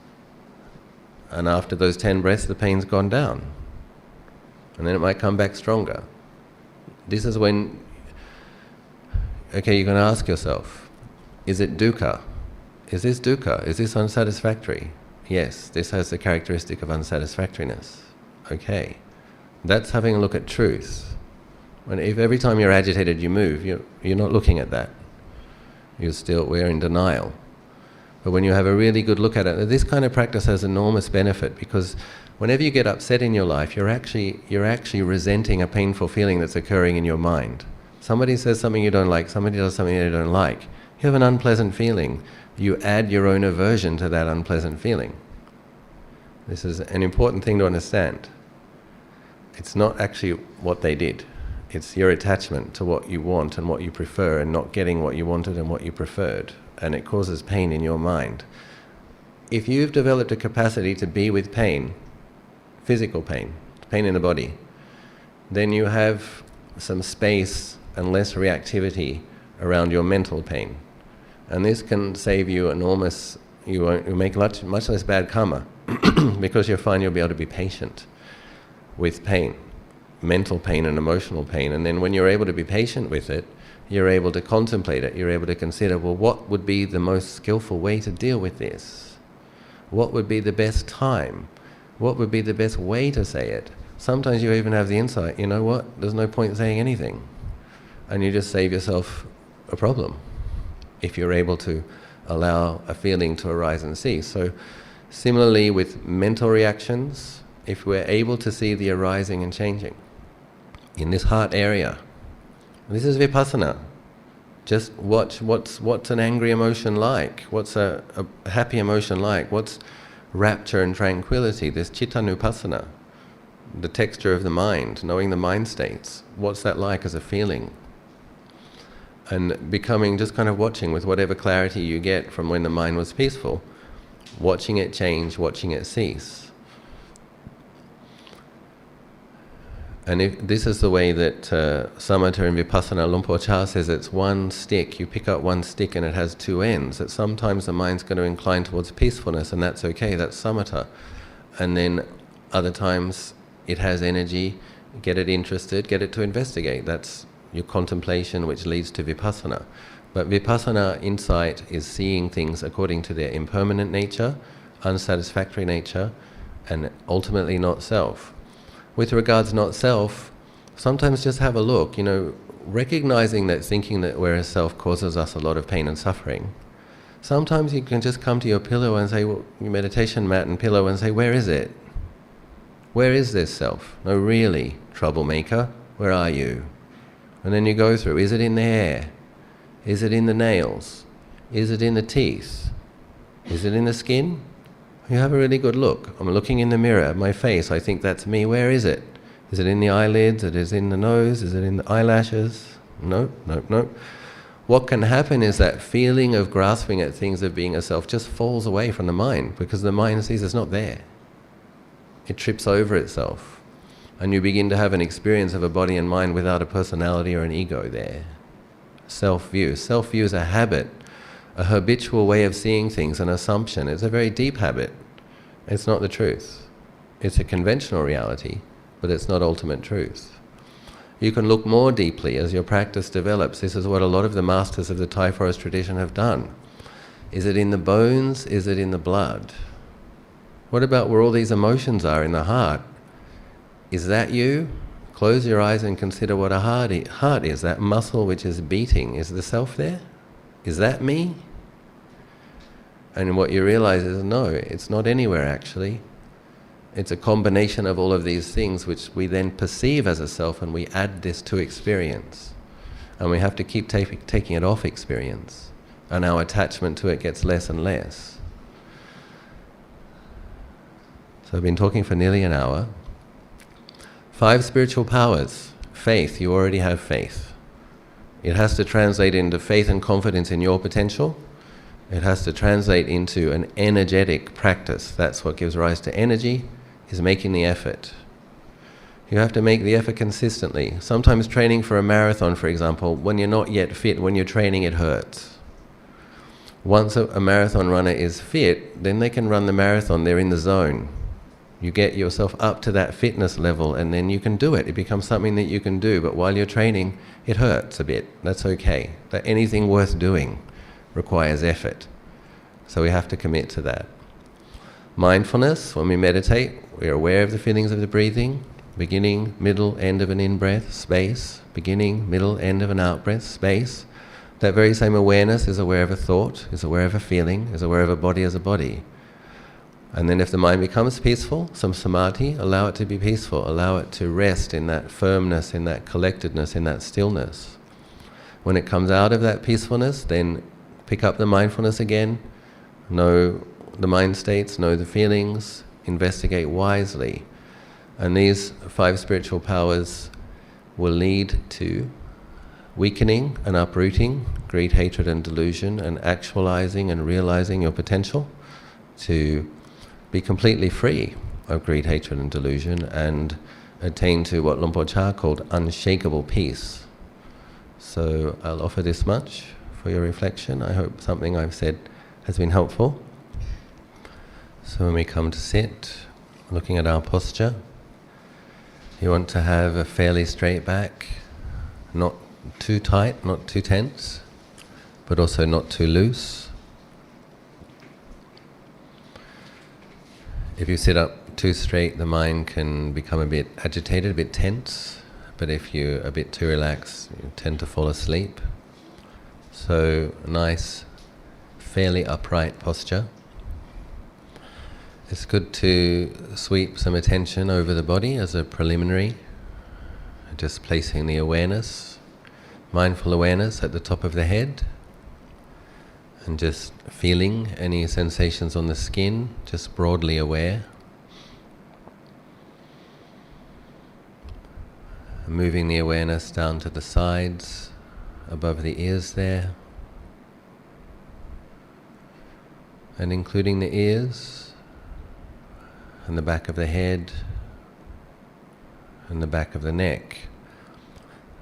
And after those 10 breaths, the pain's gone down. And then it might come back stronger. This is when, okay, you're going to ask yourself, is it dukkha? Is this dukkha? Is this unsatisfactory? Yes, this has the characteristic of unsatisfactoriness. Okay, that's having a look at truth. If every time you're agitated you move, you're not looking at that. We're in denial. But when you have a really good look at it, this kind of practice has enormous benefit, because whenever you get upset in your life, you're actually resenting a painful feeling that's occurring in your mind. Somebody says something you don't like, somebody does something you don't like. You have an unpleasant feeling. You add your own aversion to that unpleasant feeling. This is an important thing to understand. It's not actually what they did. It's your attachment to what you want and what you prefer, and not getting what you wanted and what you preferred. And it causes pain in your mind. If you've developed a capacity to be with pain, physical pain in the body, then you have some space and less reactivity around your mental pain. And this can save you enormous, you make much less bad karma, because you'll find you'll be able to be patient with pain, mental pain and emotional pain. And then when you're able to be patient with it, you're able to contemplate it, you're able to consider, well, what would be the most skillful way to deal with this? What would be the best time? What would be the best way to say it? Sometimes you even have the insight, you know what, there's no point saying anything. And you just save yourself a problem, if you're able to allow a feeling to arise and cease. So similarly with mental reactions, if we're able to see the arising and changing in this heart area, this is vipassana. Just watch what's an angry emotion like, what's a happy emotion like, what's rapture and tranquility, this cittanupassana, the texture of the mind, knowing the mind states, what's that like as a feeling? And becoming just kind of watching with whatever clarity you get from when the mind was peaceful, watching it change, watching it cease. And if this is the way that samatha and vipassana, Luang Por Chah says it's one stick, you pick up one stick and it has two ends, that sometimes the mind's going to incline towards peacefulness, and that's okay, that's samatha. And then other times it has energy, get it interested, get it to investigate, that's your contemplation, which leads to vipassana. But vipassana insight is seeing things according to their impermanent nature, unsatisfactory nature, and ultimately not self. With regards not self, sometimes just have a look, recognizing that thinking that we're a self causes us a lot of pain and suffering. Sometimes you can just come to your pillow and say, well, your meditation mat and pillow, and say, where is it? Where is this self? No, really, troublemaker, where are you? And then you go through, is it in the hair? Is it in the nails? Is it in the teeth? Is it in the skin? You have a really good look. I'm looking in the mirror at my face, I think that's me, where is it? Is it in the eyelids? Is it in the nose? Is it in the eyelashes? No. What can happen is that feeling of grasping at things of being a self just falls away from the mind, because the mind sees it's not there. It trips over itself. And you begin to have an experience of a body and mind without a personality or an ego there. Self-view. Self-view is a habit, a habitual way of seeing things, an assumption. It's a very deep habit. It's not the truth. It's a conventional reality, but it's not ultimate truth. You can look more deeply as your practice develops. This is what a lot of the masters of the Thai forest tradition have done. Is it in the bones? Is it in the blood? What about where all these emotions are in the heart? Is that you? Close your eyes and consider what a heart is. That muscle which is beating. Is the self there? Is that me? And what you realize is, no, it's not anywhere actually. It's a combination of all of these things which we then perceive as a self, and we add this to experience. And we have to keep taking it off experience. And our attachment to it gets less and less. So I've been talking for nearly an hour. 5 spiritual powers. Faith, you already have faith. It has to translate into faith and confidence in your potential. It has to translate into an energetic practice. That's what gives rise to energy, is making the effort. You have to make the effort consistently. Sometimes training for a marathon, for example, when you're not yet fit, when you're training, it hurts. Once a marathon runner is fit, then they can run the marathon, they're in the zone. You get yourself up to that fitness level, and then you can do it. It becomes something that you can do, but while you're training, it hurts a bit. That's okay. That anything worth doing requires effort. So we have to commit to that. Mindfulness, when we meditate, we are aware of the feelings of the breathing, beginning, middle, end of an in-breath, space, beginning, middle, end of an out-breath, space. That very same awareness is aware of a thought, is aware of a feeling, is aware of a body as a body. And then if the mind becomes peaceful, some samadhi, allow it to be peaceful, allow it to rest in that firmness, in that collectedness, in that stillness. When it comes out of that peacefulness, then pick up the mindfulness again, know the mind states, know the feelings, investigate wisely. And these 5 spiritual powers will lead to weakening and uprooting greed, hatred and delusion, and actualizing and realizing your potential to be completely free of greed, hatred and delusion, and attain to what Luang Por Chah called unshakable peace. So I'll offer this much for your reflection. I hope something I've said has been helpful. So when we come to sit, looking at our posture, you want to have a fairly straight back, not too tight, not too tense, but also not too loose. If you sit up too straight, the mind can become a bit agitated, a bit tense, but if you're a bit too relaxed, you tend to fall asleep. So, nice, fairly upright posture. It's good to sweep some attention over the body as a preliminary, just placing the awareness, mindful awareness at the top of the head, and just feeling any sensations on the skin, just broadly aware. Moving the awareness down to the sides, above the ears there, and including the ears, and the back of the head, and the back of the neck.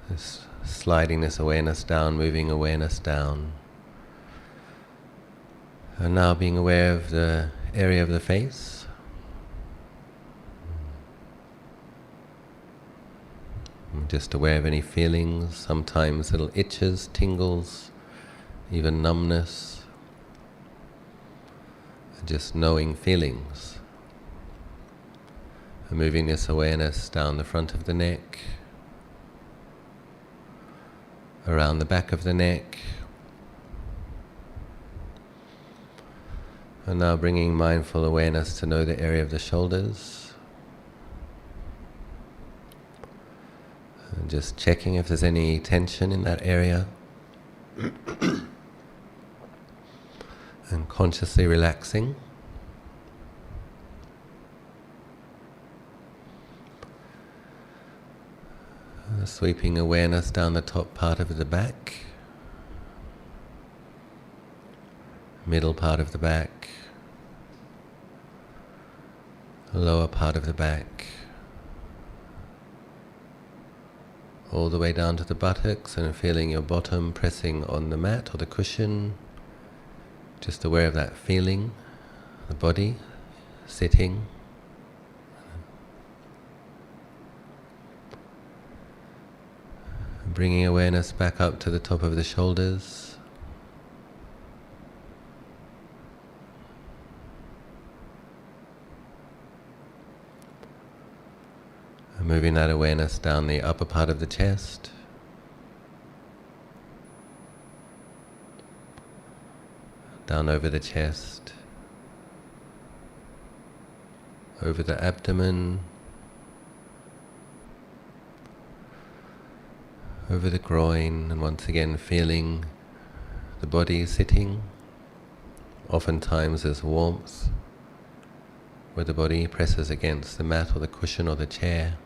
Just sliding this awareness down, moving awareness down. And now being aware of the area of the face. Just aware of any feelings, sometimes little itches, tingles, even numbness. Just knowing feelings. And moving this awareness down the front of the neck, around the back of the neck. And now bringing mindful awareness to know the area of the shoulders, And just checking if there's any tension in that area. And consciously relaxing. Sweeping awareness down the top part of the back, middle part of the back, lower part of the back, all the way down to the buttocks, and feeling your bottom pressing on the mat or the cushion. Just aware of that feeling, the body sitting. Bringing awareness back up to the top of the shoulders. And moving that awareness down the upper part of the chest. Down over the chest. Over the abdomen. Over the groin, and once again feeling the body sitting. Oftentimes there's warmth where the body presses against the mat or the cushion or the chair.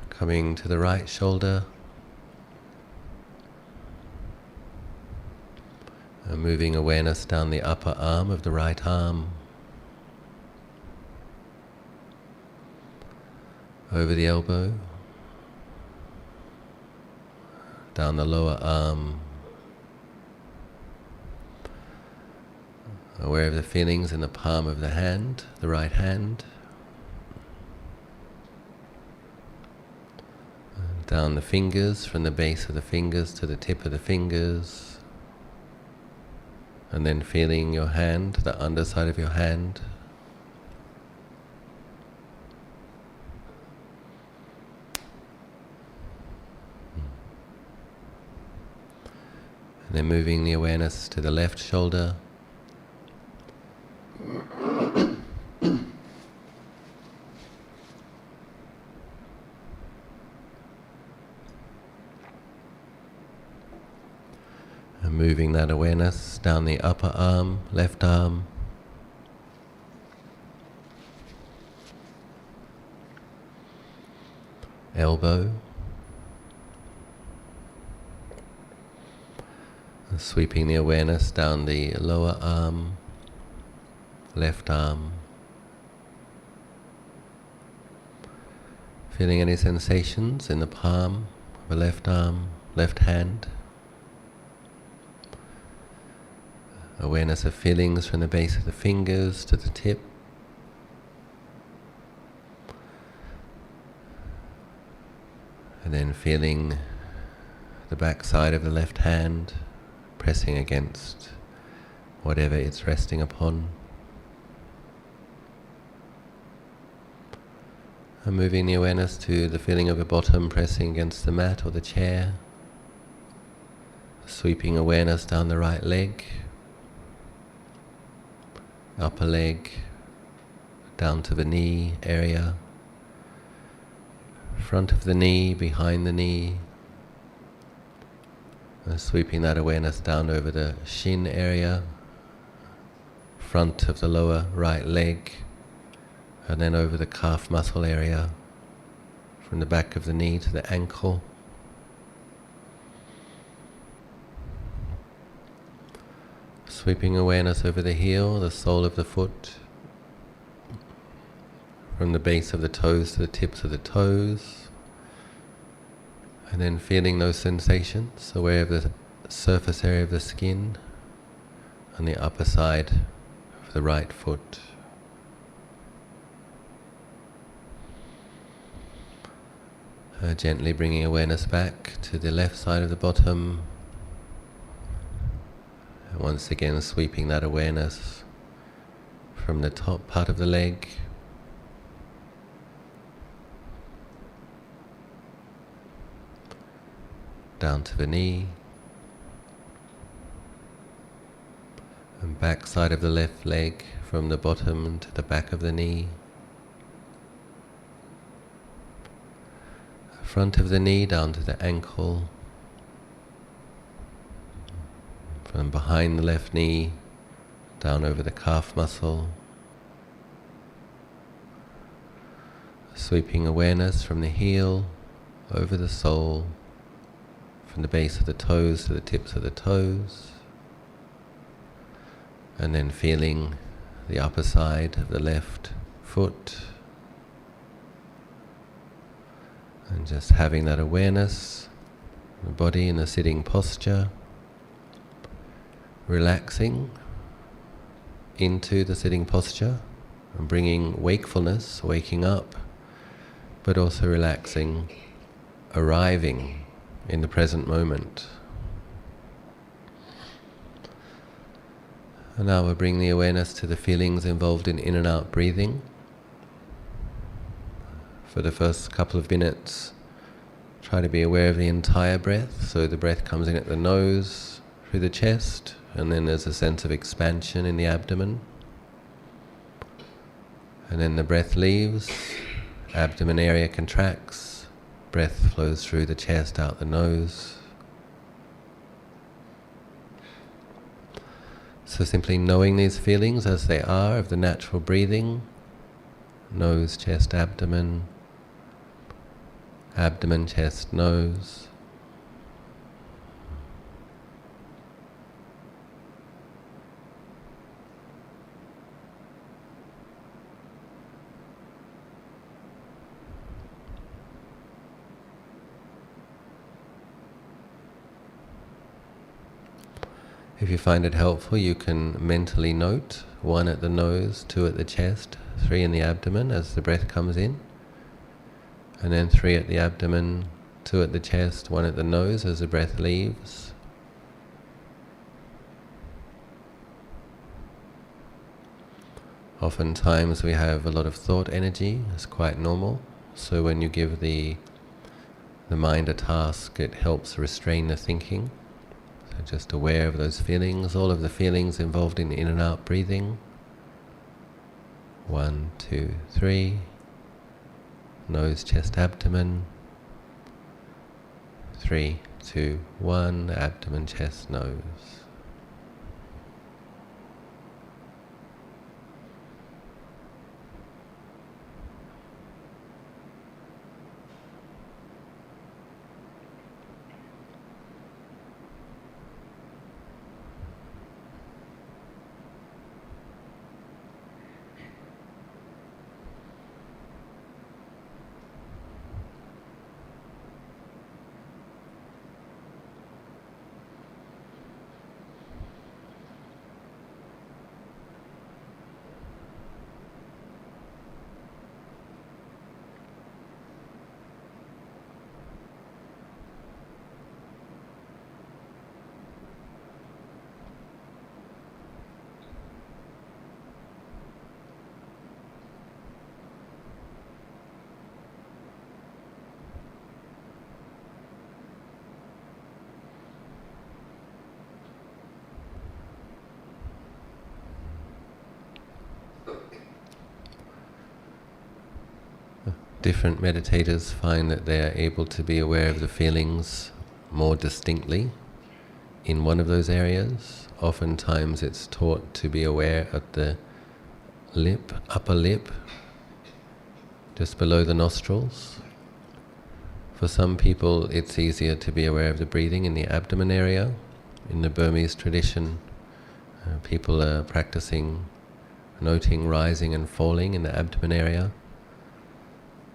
Coming to the right shoulder. And moving awareness down the upper arm of the right arm. Over the elbow, down the lower arm, aware of the feelings in the palm of the hand, the right hand, down the fingers, from the base of the fingers to the tip of the fingers, and then feeling your hand, the underside of your hand. And then moving the awareness to the left shoulder. And moving that awareness down the upper arm, left arm. Elbow. Sweeping the awareness down the lower arm, left arm. Feeling any sensations in the palm of the left arm, left hand. Awareness of feelings from the base of the fingers to the tip. And then feeling the back side of the left hand pressing against whatever it's resting upon. And moving the awareness to the feeling of the bottom pressing against the mat or the chair. Sweeping awareness down the right leg, upper leg, down to the knee area, front of the knee, behind the knee. Sweeping that awareness down over the shin area, front of the lower right leg, and then over the calf muscle area, from the back of the knee to the ankle. Sweeping awareness over the heel, the sole of the foot, from the base of the toes to the tips of the toes. And then feeling those sensations, aware of the surface area of the skin on the upper side of the right foot. Gently bringing awareness back to the left side of the bottom. And once again sweeping that awareness from the top part of the leg down to the knee, and back side of the left leg from the bottom to the back of the knee, front of the knee down to the ankle, from behind the left knee down over the calf muscle, sweeping awareness from the heel over the sole, from the base of the toes to the tips of the toes, and then feeling the upper side of the left foot, and just having that awareness, the body in a sitting posture, relaxing into the sitting posture and bringing wakefulness, waking up, but also relaxing, arriving in the present moment. And now we'll bring the awareness to the feelings involved in and out breathing. For the first couple of minutes, try to be aware of the entire breath. So the breath comes in at the nose, through the chest, and then there's a sense of expansion in the abdomen. And then the breath leaves, abdomen area contracts, breath flows through the chest, out the nose. So simply knowing these feelings as they are of the natural breathing, nose, chest, abdomen, abdomen, chest, nose. If you find it helpful, you can mentally note 1 at the nose, 2 at the chest, 3 in the abdomen as the breath comes in, and then 3 at the abdomen, 2 at the chest, 1 at the nose as the breath leaves. Oftentimes we have a lot of thought energy, it's quite normal, so when you give the mind a task, it helps restrain the thinking. Just aware of those feelings, all of the feelings involved in and out breathing. 1, 2, 3. Nose, chest, abdomen. 3, 2, 1. Abdomen, chest, nose. Different meditators find that they are able to be aware of the feelings more distinctly in one of those areas. Oftentimes it's taught to be aware of the lip, upper lip, just below the nostrils. For some people it's easier to be aware of the breathing in the abdomen area. In the Burmese tradition, people are practicing noting rising and falling in the abdomen area.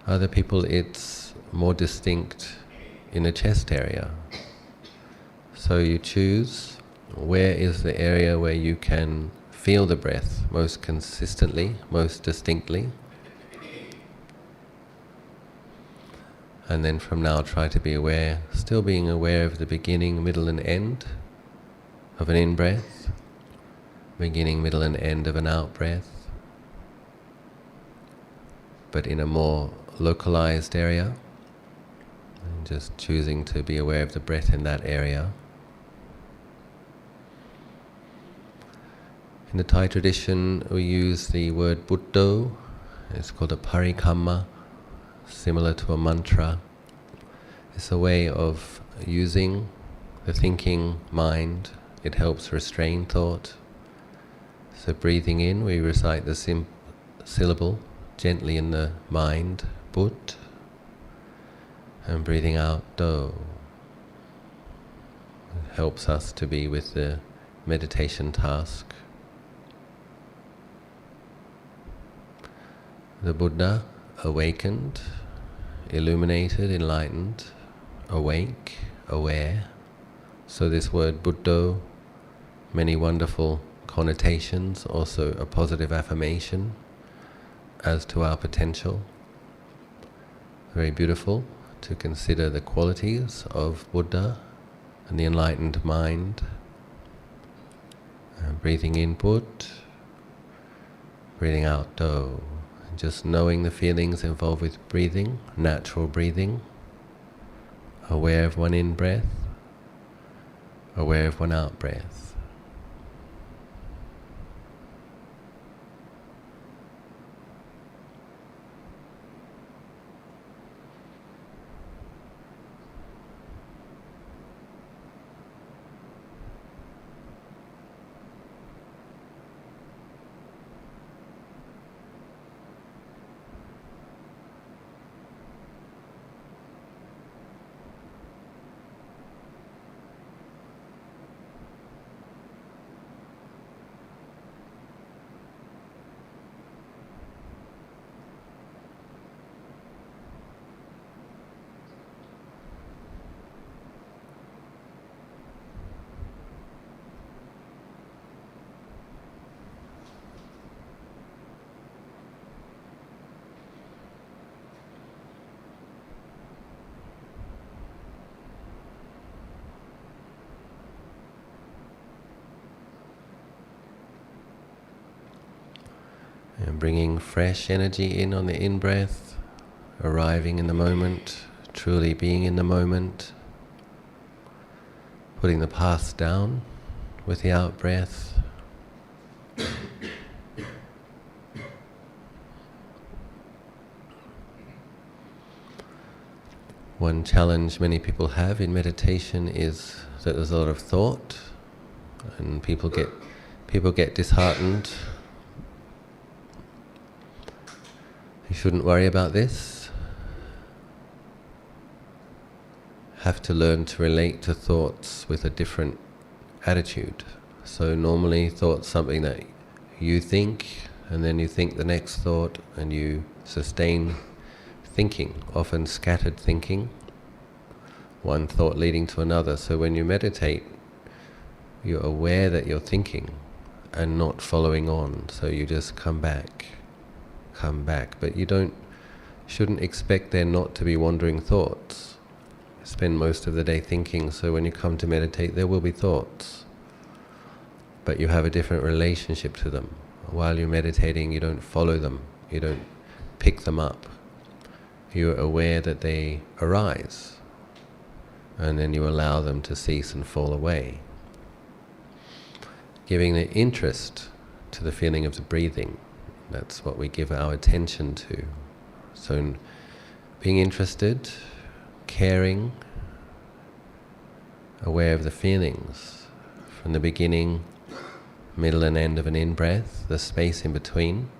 Other people it's more distinct in the chest area. So you choose where is the area where you can feel the breath most consistently, most distinctly. And then from now try to be aware, still being aware of the beginning, middle and end of an in-breath, beginning, middle and end of an out-breath, but in a more localized area, and just choosing to be aware of the breath in that area. In the Thai tradition we use the word Buddho. It's called a Parikamma, similar to a mantra. It's a way of using the thinking mind. It helps restrain thought. So breathing in, we recite the syllable gently in the mind, But, and breathing out, Do. It helps us to be with the meditation task. The Buddha, awakened, illuminated, enlightened, awake, aware. So this word Buddho, many wonderful connotations, also a positive affirmation as to our potential. Very beautiful to consider the qualities of Buddha and the enlightened mind. Breathing in Bud, breathing out Do. Just knowing the feelings involved with breathing, natural breathing, aware of one in-breath, aware of one out-breath. And bringing fresh energy in on the in-breath, arriving in the moment, truly being in the moment, putting the past down with the out-breath. One challenge many people have in meditation is that there's a lot of thought, and people get disheartened. You shouldn't worry about this. Have to learn to relate to thoughts with a different attitude. So normally thought's something that you think, and then you think the next thought, and you sustain thinking, often scattered thinking, one thought leading to another. So when you meditate, you're aware that you're thinking and not following on. So you just come back, but you shouldn't expect there not to be wandering thoughts. You spend most of the day thinking, so when you come to meditate there will be thoughts, but you have a different relationship to them. While you're meditating, you don't follow them, you don't pick them up. You're aware that they arise, and then you allow them to cease and fall away. Giving the interest to the feeling of the breathing, that's what we give our attention to. So being interested, caring, aware of the feelings from the beginning, middle and end of an in-breath, the space in between,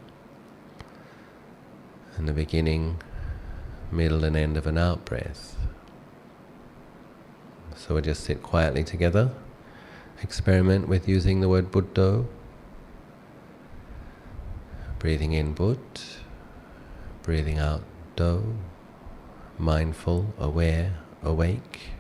and the beginning, middle and end of an out-breath. So we'll just sit quietly together, experiment with using the word Buddho. Breathing in Bud, breathing out Do, mindful, aware, awake.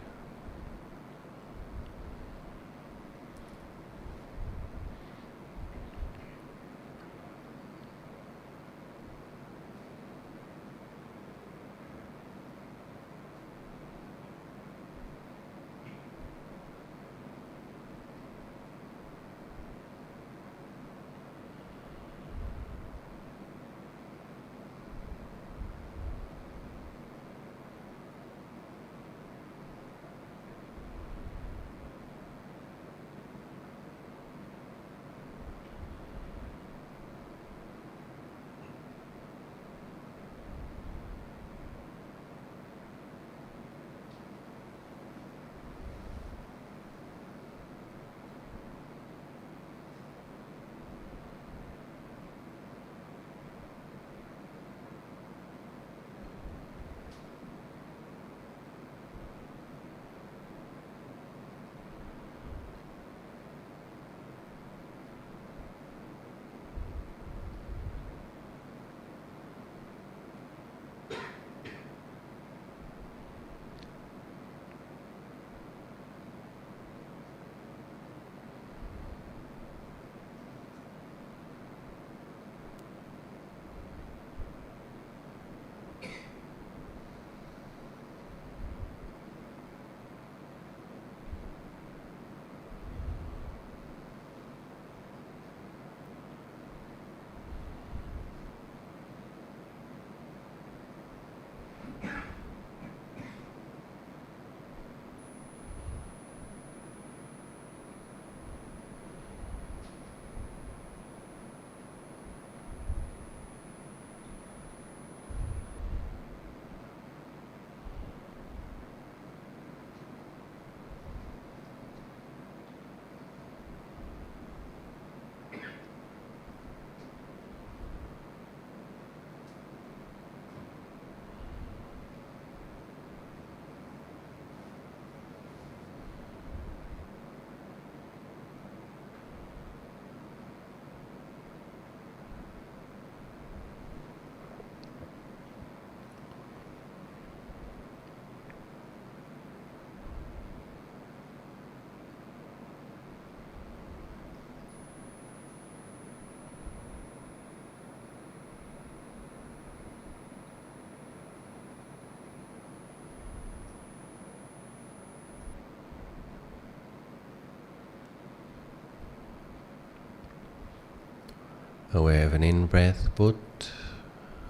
Aware of an in-breath, But.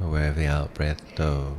Aware of the out-breath, Do.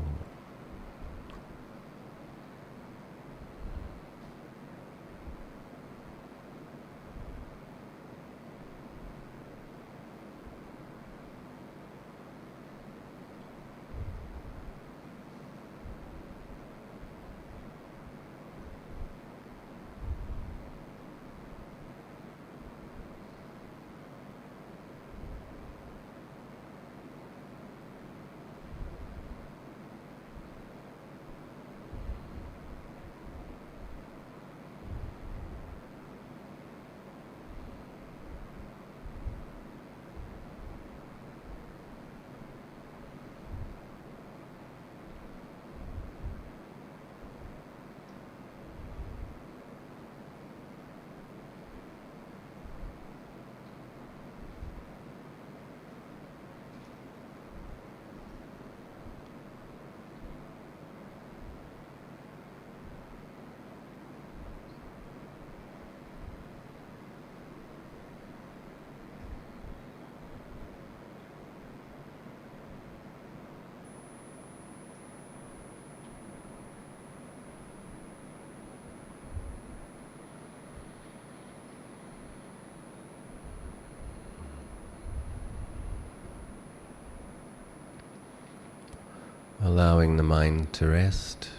Allowing the mind to rest,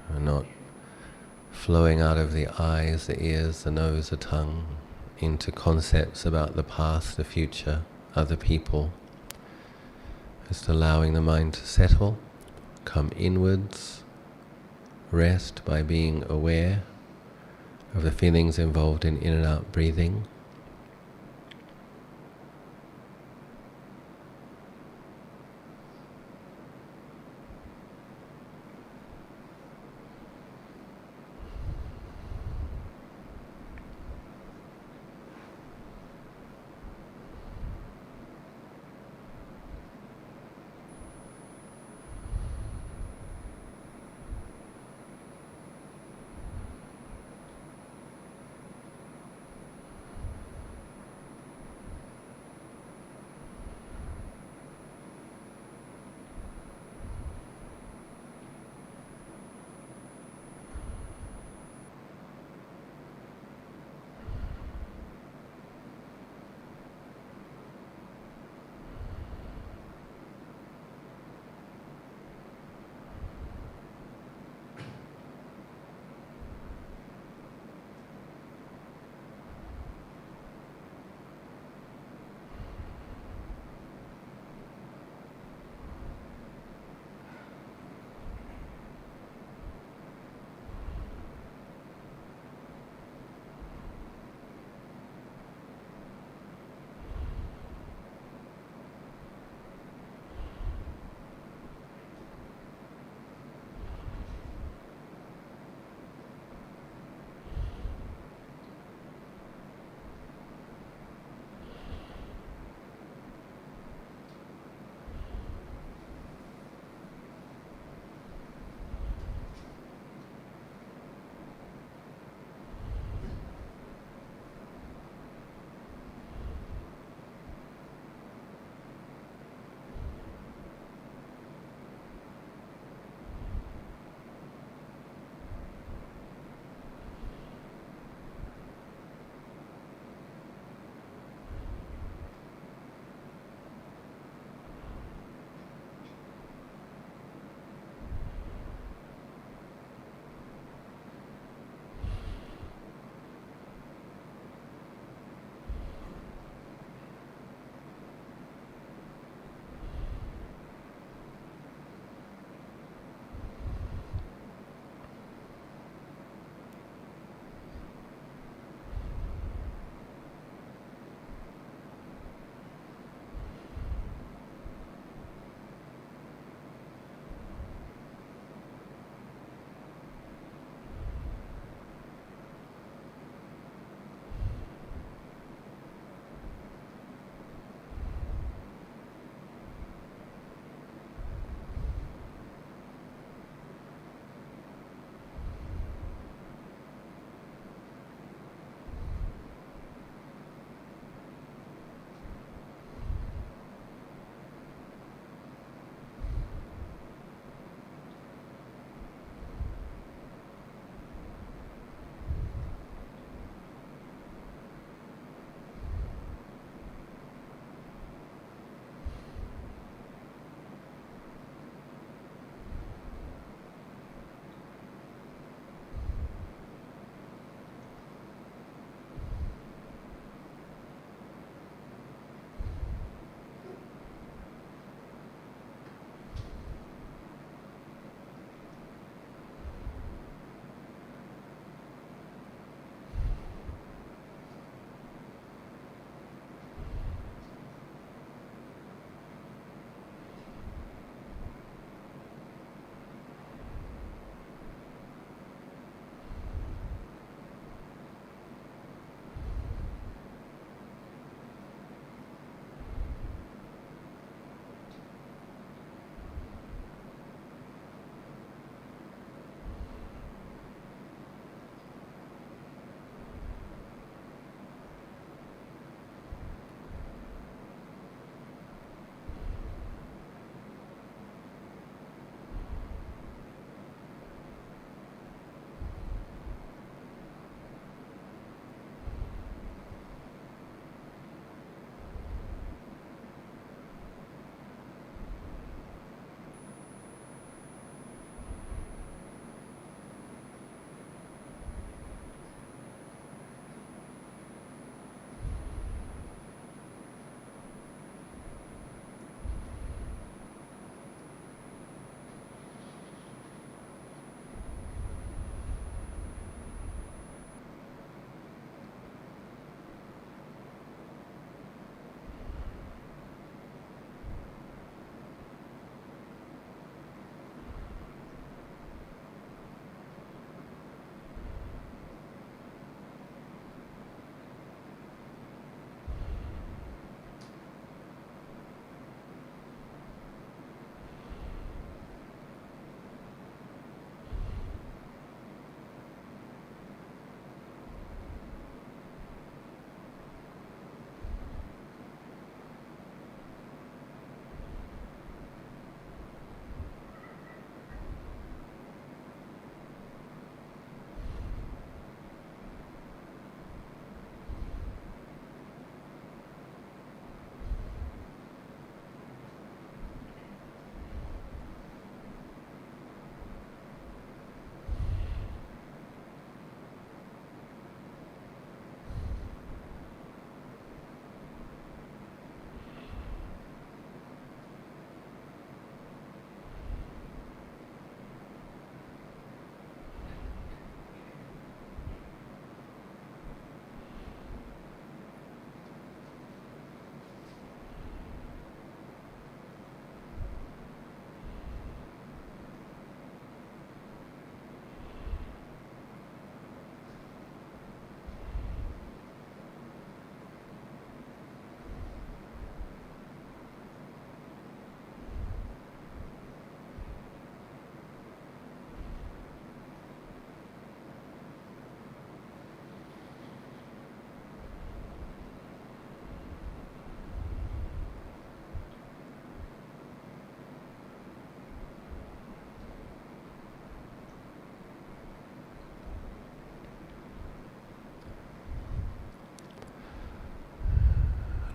and not flowing out of the eyes, the ears, the nose, the tongue, into concepts about the past, the future, other people. Just allowing the mind to settle, come inwards, rest by being aware of the feelings involved in and out breathing.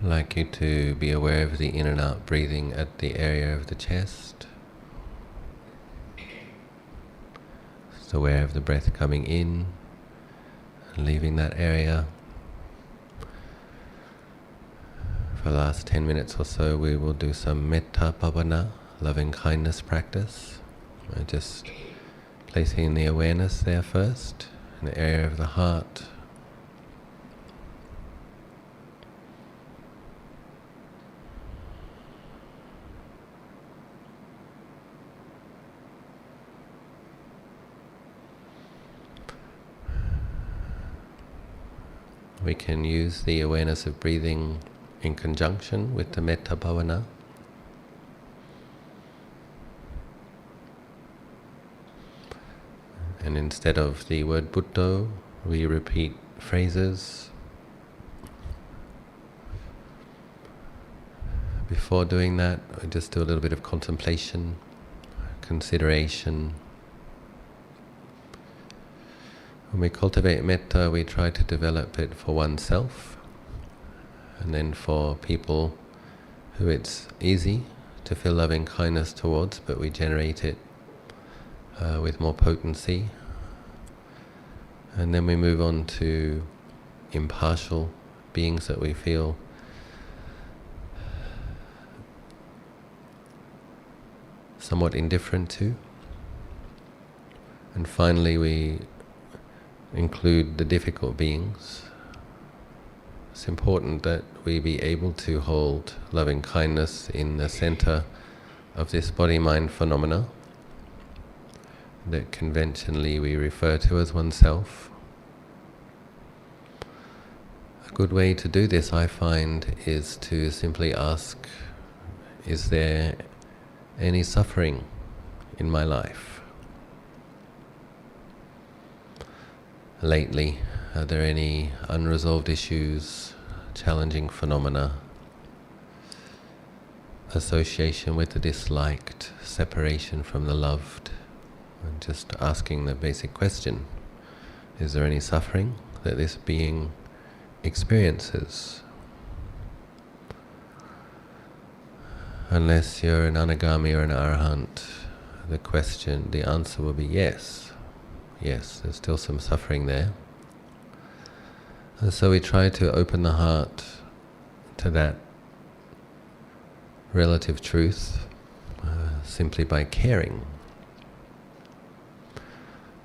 I'd like you to be aware of the in and out breathing at the area of the chest. Just aware of the breath coming in and leaving that area. For the last 10 minutes or so, we will do some metta bhavana, loving kindness practice. Just placing the awareness there first, in the area of the heart. We can use the awareness of breathing in conjunction with the metta bhavana. And instead of the word Buddho, we repeat phrases. Before doing that, we just do a little bit of contemplation, consideration. When we cultivate metta, we try to develop it for oneself, and then for people who it's easy to feel loving kindness towards, but we generate it with more potency. And then we move on to impartial beings that we feel somewhat indifferent to. And finally we include the difficult beings. It's important that we be able to hold loving kindness in the center of this body-mind phenomena that conventionally we refer to as oneself. A good way to do this, I find, is to simply ask, is there any suffering in my life? Lately, are there any unresolved issues, challenging phenomena, association with the disliked, separation from the loved? And just asking the basic question, is there any suffering that this being experiences? Unless you're an anagami or an arahant, the answer will be yes. Yes, there's still some suffering there. And so we try to open the heart to that relative truth simply by caring.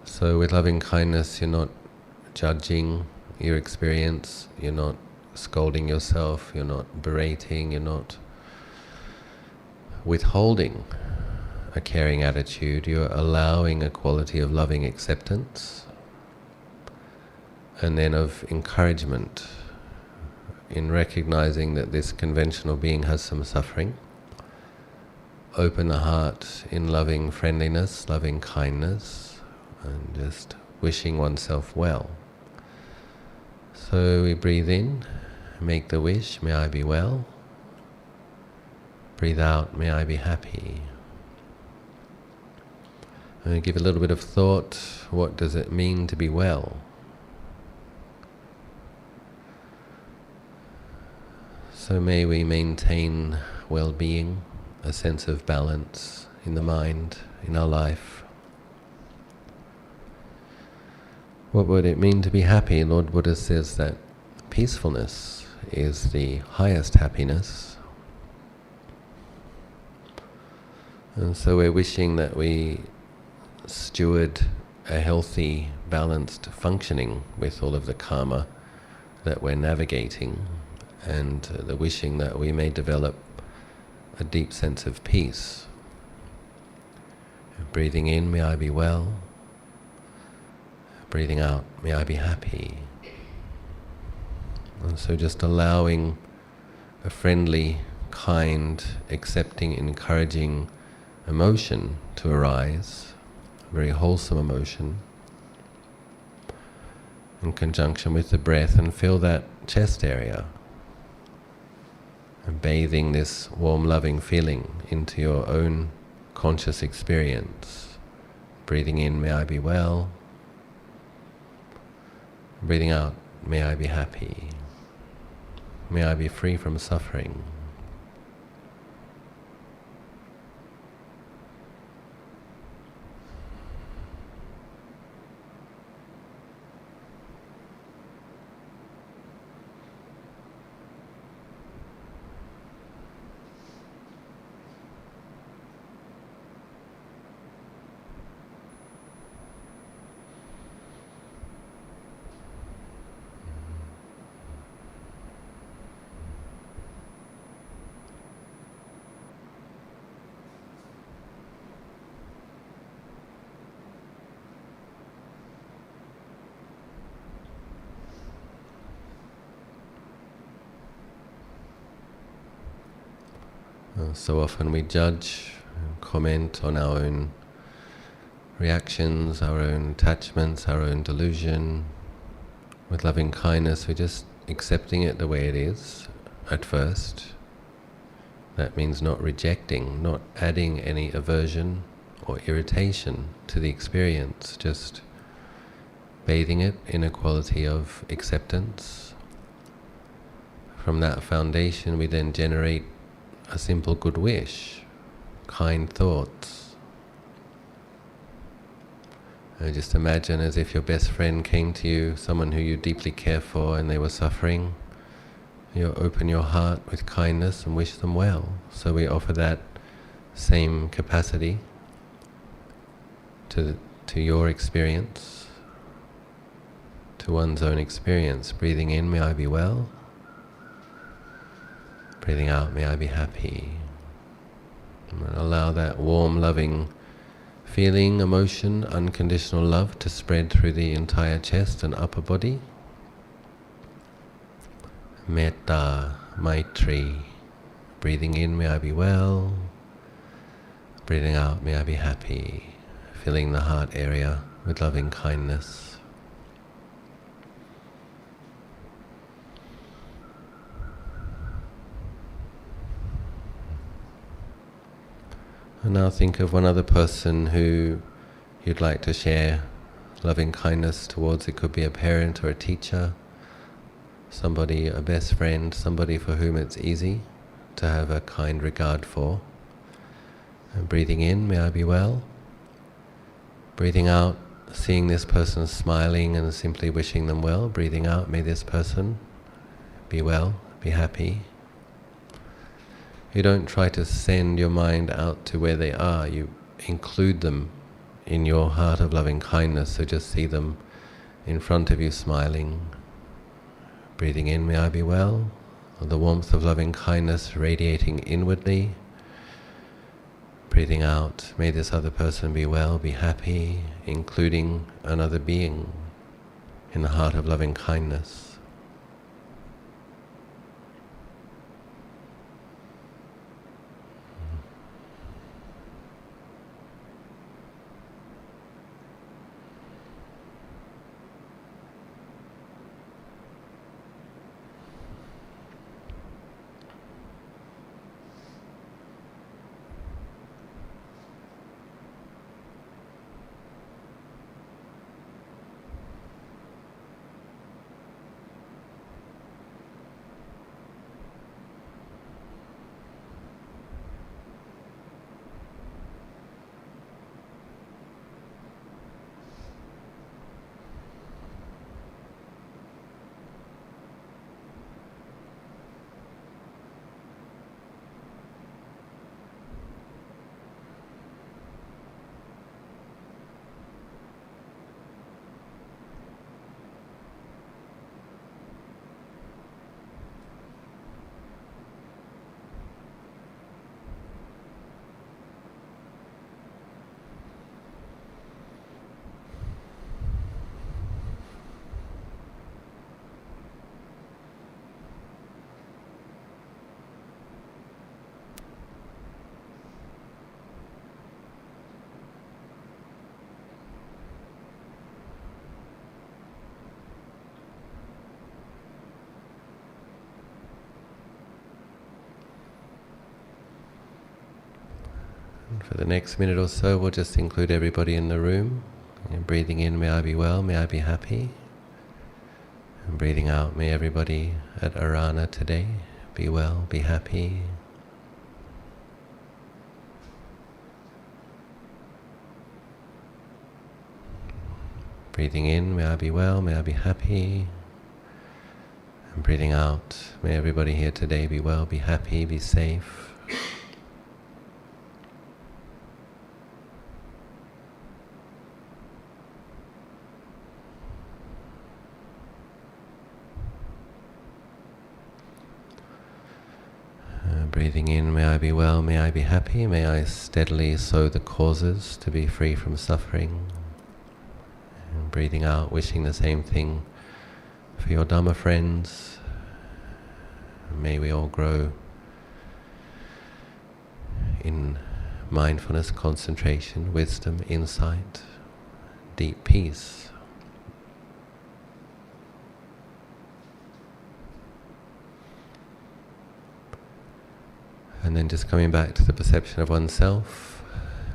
So with loving kindness, you're not judging your experience, you're not scolding yourself, you're not berating, you're not withholding a caring attitude, you're allowing a quality of loving acceptance and then of encouragement in recognizing that this conventional being has some suffering. Open the heart in loving friendliness, loving kindness, and just wishing oneself well. So we breathe in, make the wish, may I be well. Breathe out, may I be happy. And give a little bit of thought, what does it mean to be well? So may we maintain well-being, a sense of balance in the mind, in our life. What would it mean to be happy? Lord Buddha says that peacefulness is the highest happiness. And so we're wishing that we steward a healthy, balanced functioning with all of the karma that we're navigating, and the wishing that we may develop a deep sense of peace. Breathing in, may I be well. Breathing out, may I be happy. And so just allowing a friendly, kind, accepting, encouraging emotion to arise, a very wholesome emotion, in conjunction with the breath, and feel that chest area, and bathing this warm, loving feeling into your own conscious experience. Breathing in, may I be well. Breathing out, may I be happy. may I be free from suffering. So often we judge, comment on our own reactions, our own attachments, our own delusion. With loving kindness, we're just accepting it the way it is at first. That means not rejecting, not adding any aversion or irritation to the experience, just bathing it in a quality of acceptance. From that foundation, we then generate a simple good wish, kind thoughts. And just imagine as if your best friend came to you, someone who you deeply care for, and they were suffering. You open your heart with kindness and wish them well. So we offer that same capacity to your experience, to one's own experience. Breathing in, may I be well. Breathing out, may I be happy. And allow that warm, loving feeling, emotion, unconditional love to spread through the entire chest and upper body. Metta, Maitri. Breathing in, may I be well. Breathing out, may I be happy. Filling the heart area with loving kindness. And now think of one other person who you'd like to share loving kindness towards. It could be a parent or a teacher, somebody, a best friend, somebody for whom it's easy to have a kind regard for. And breathing in, may I be well. Breathing out, seeing this person smiling and simply wishing them well. Breathing out, may this person be well, be happy. You don't try to send your mind out to where they are, you include them in your heart of loving kindness, so just see them in front of you smiling. Breathing in, may I be well, the warmth of loving kindness radiating inwardly. Breathing out, may this other person be well, be happy, including another being in the heart of loving kindness. For the next minute or so, we'll just include everybody in the room. And breathing in, may I be well, may I be happy. And breathing out, may everybody at Arana today be well, be happy. Breathing in, may I be well, may I be happy. And breathing out, may everybody here today be well, be happy, be safe. Breathing in, may I be well, may I be happy, may I steadily sow the causes to be free from suffering. And breathing out, wishing the same thing for your Dhamma friends. May we all grow in mindfulness, concentration, wisdom, insight, deep peace. And then just coming back to the perception of oneself.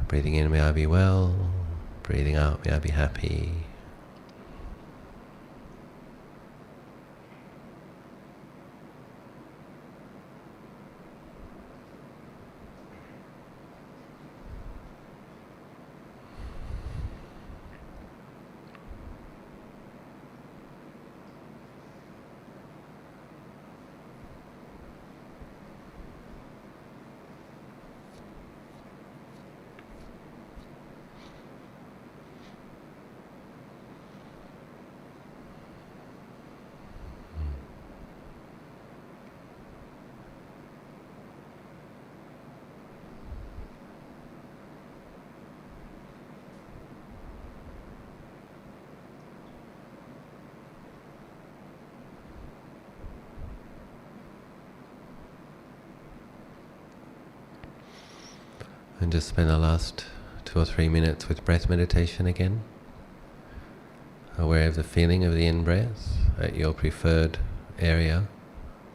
Breathing in, may I be well. Breathing out, may I be happy. And just spend the last 2 or 3 minutes with breath meditation again. Aware of the feeling of the in-breath at your preferred area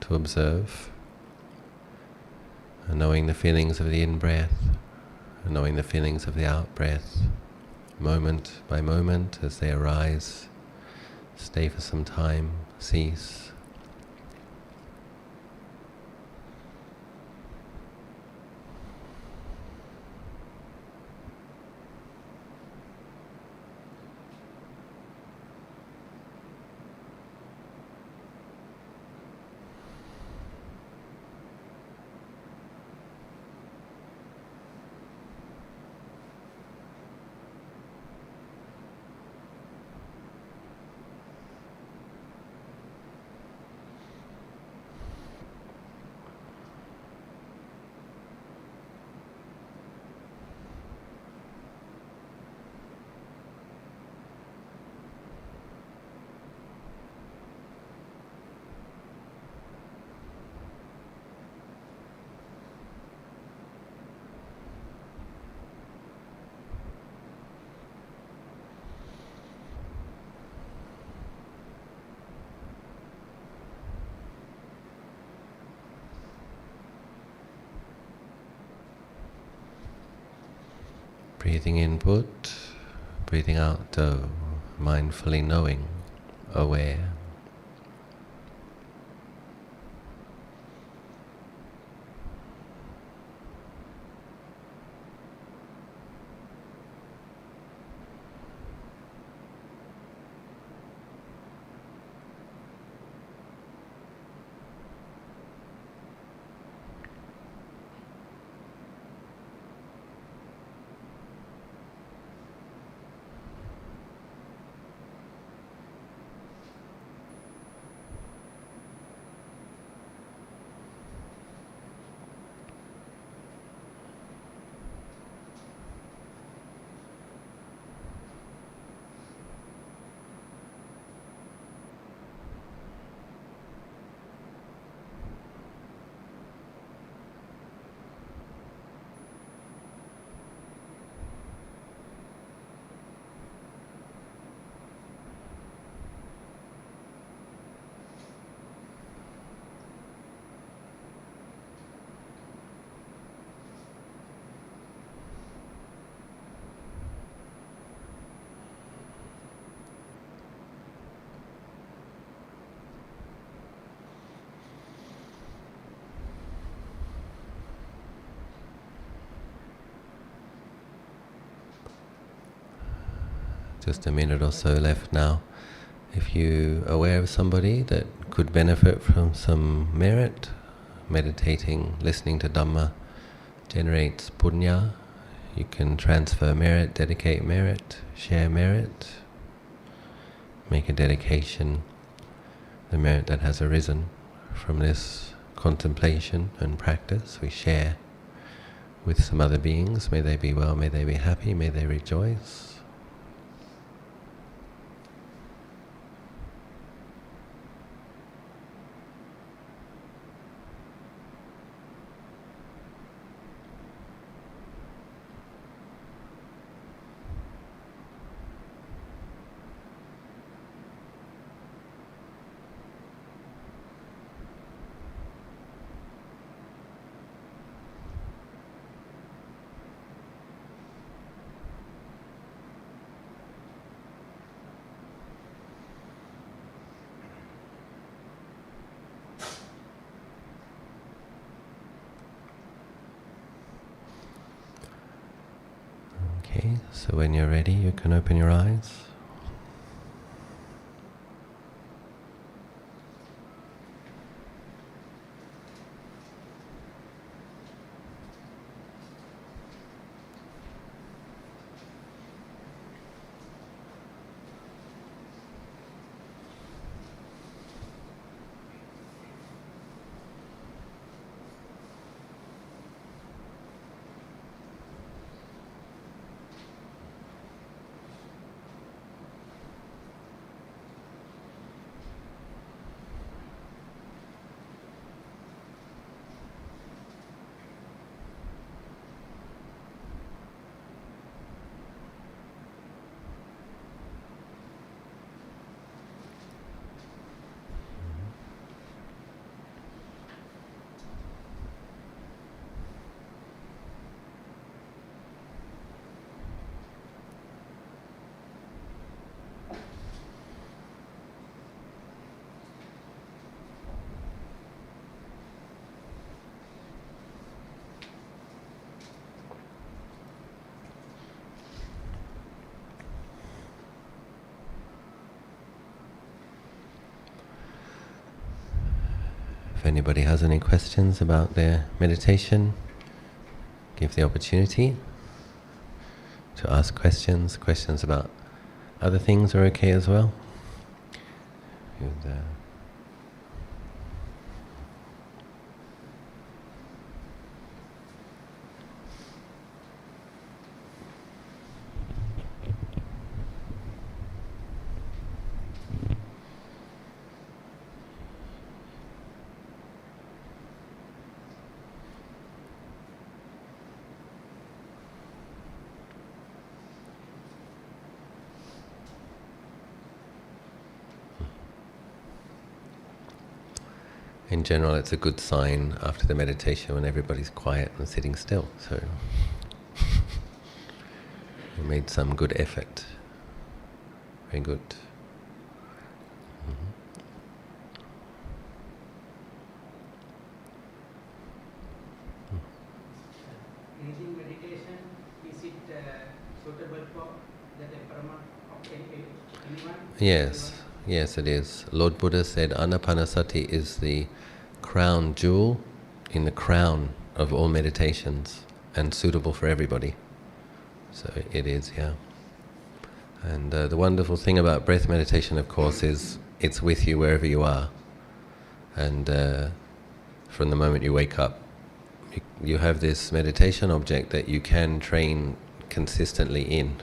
to observe. And knowing the feelings of the in-breath, and knowing the feelings of the out-breath, moment by moment as they arise. Stay for some time, cease. Breathing in Put, breathing out Do, mindfully knowing, aware. just a minute or so left now. If you're aware of somebody that could benefit from some merit, meditating, listening to Dhamma generates punya, you can transfer merit, dedicate merit, share merit, make a dedication, the merit that has arisen from this contemplation and practice. We share with some other beings. May they be well, may they be happy, may they rejoice. Okay, so when you're ready, you can open your eyes. If anybody has any questions about their meditation, give the opportunity to ask questions. Questions about other things are okay as well. In general, it's a good sign after the meditation when everybody's quiet and sitting still. So you made some good effort. Very good. Breathing meditation, is it suitable for the temperament of anyone? Yes, yes it is. Lord Buddha said Anapanasati is the crown jewel in the crown of all meditations and suitable for everybody. So it is, yeah. And the wonderful thing about breath meditation, of course, is it's with you wherever you are. And from the moment you wake up, you have this meditation object that you can train consistently in.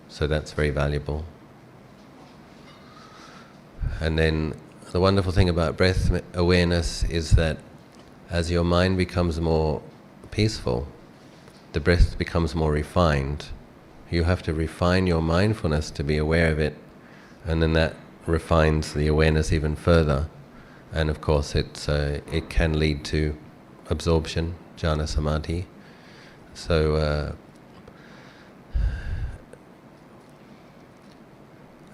So that's very valuable. And then the wonderful thing about breath awareness is that as your mind becomes more peaceful, the breath becomes more refined. You have to refine your mindfulness to be aware of it, and then that refines the awareness even further. And of course it can lead to absorption, jhana samadhi. So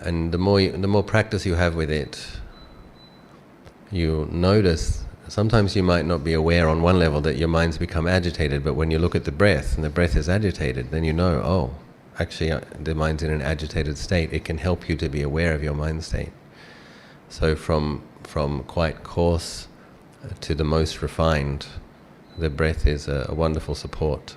and the more practice you have with it, you notice, sometimes you might not be aware on one level that your mind's become agitated, but when you look at the breath and the breath is agitated, then you know, oh, actually the mind's in an agitated state, it can help you to be aware of your mind state. So from quite coarse to the most refined, the breath is a wonderful support.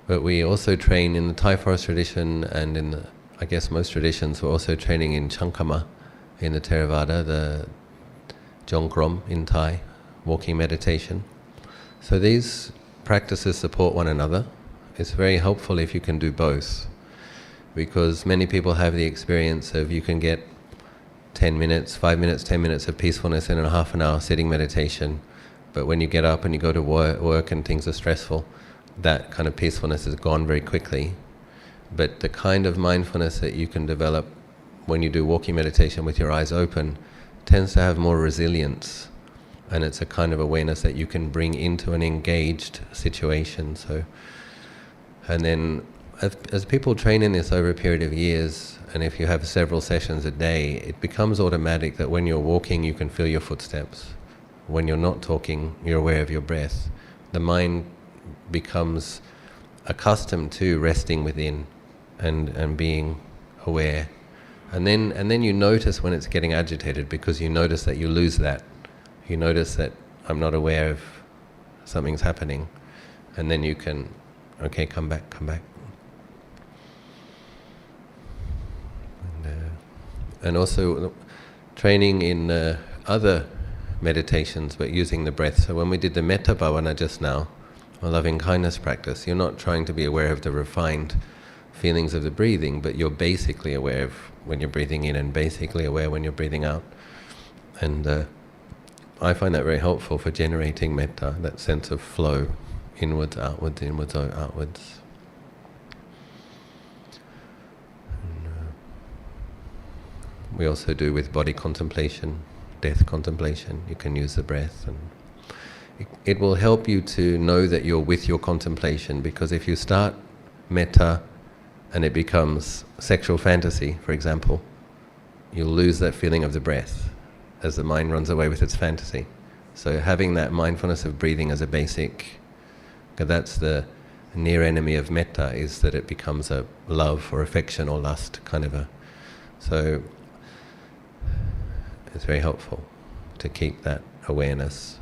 But we also train in the Thai forest tradition, and in the, I guess most traditions, we're also training in Parikamma, in the Theravada, the Jongkrom in Thai, walking meditation. So these practices support one another. It's very helpful if you can do both, because many people have the experience of you can get 10 minutes, 5 minutes, 10 minutes of peacefulness in a half an hour sitting meditation, but when you get up and you go to work and things are stressful, that kind of peacefulness is gone very quickly. But the kind of mindfulness that you can develop when you do walking meditation with your eyes open tends to have more resilience, and it's a kind of awareness that you can bring into an engaged situation. So, and then as people train in this over a period of years, and if you have several sessions a day, it becomes automatic that when you're walking you can feel your footsteps. When you're not talking, you're aware of your breath. The mind becomes accustomed to resting within and being aware. And then you notice when it's getting agitated, because you notice that you lose that. You notice that I'm not aware of something's happening, and then you can, okay, come back. And also training in other meditations, but using the breath. So when we did the metta bhavana just now, a loving kindness practice, you're not trying to be aware of the refined feelings of the breathing, but you're basically aware of when you're breathing in and basically aware when you're breathing out. And I find that very helpful for generating metta, that sense of flow, inwards, outwards, inwards, outwards. We also do with body contemplation, death contemplation. You can use the breath, and it will help you to know that you're with your contemplation, because if you start metta and it becomes sexual fantasy, for example, you'll lose that feeling of the breath as the mind runs away with its fantasy. So having that mindfulness of breathing as a basic, because that's the near enemy of metta, is that it becomes a love or affection or lust kind of a... So it's very helpful to keep that awareness.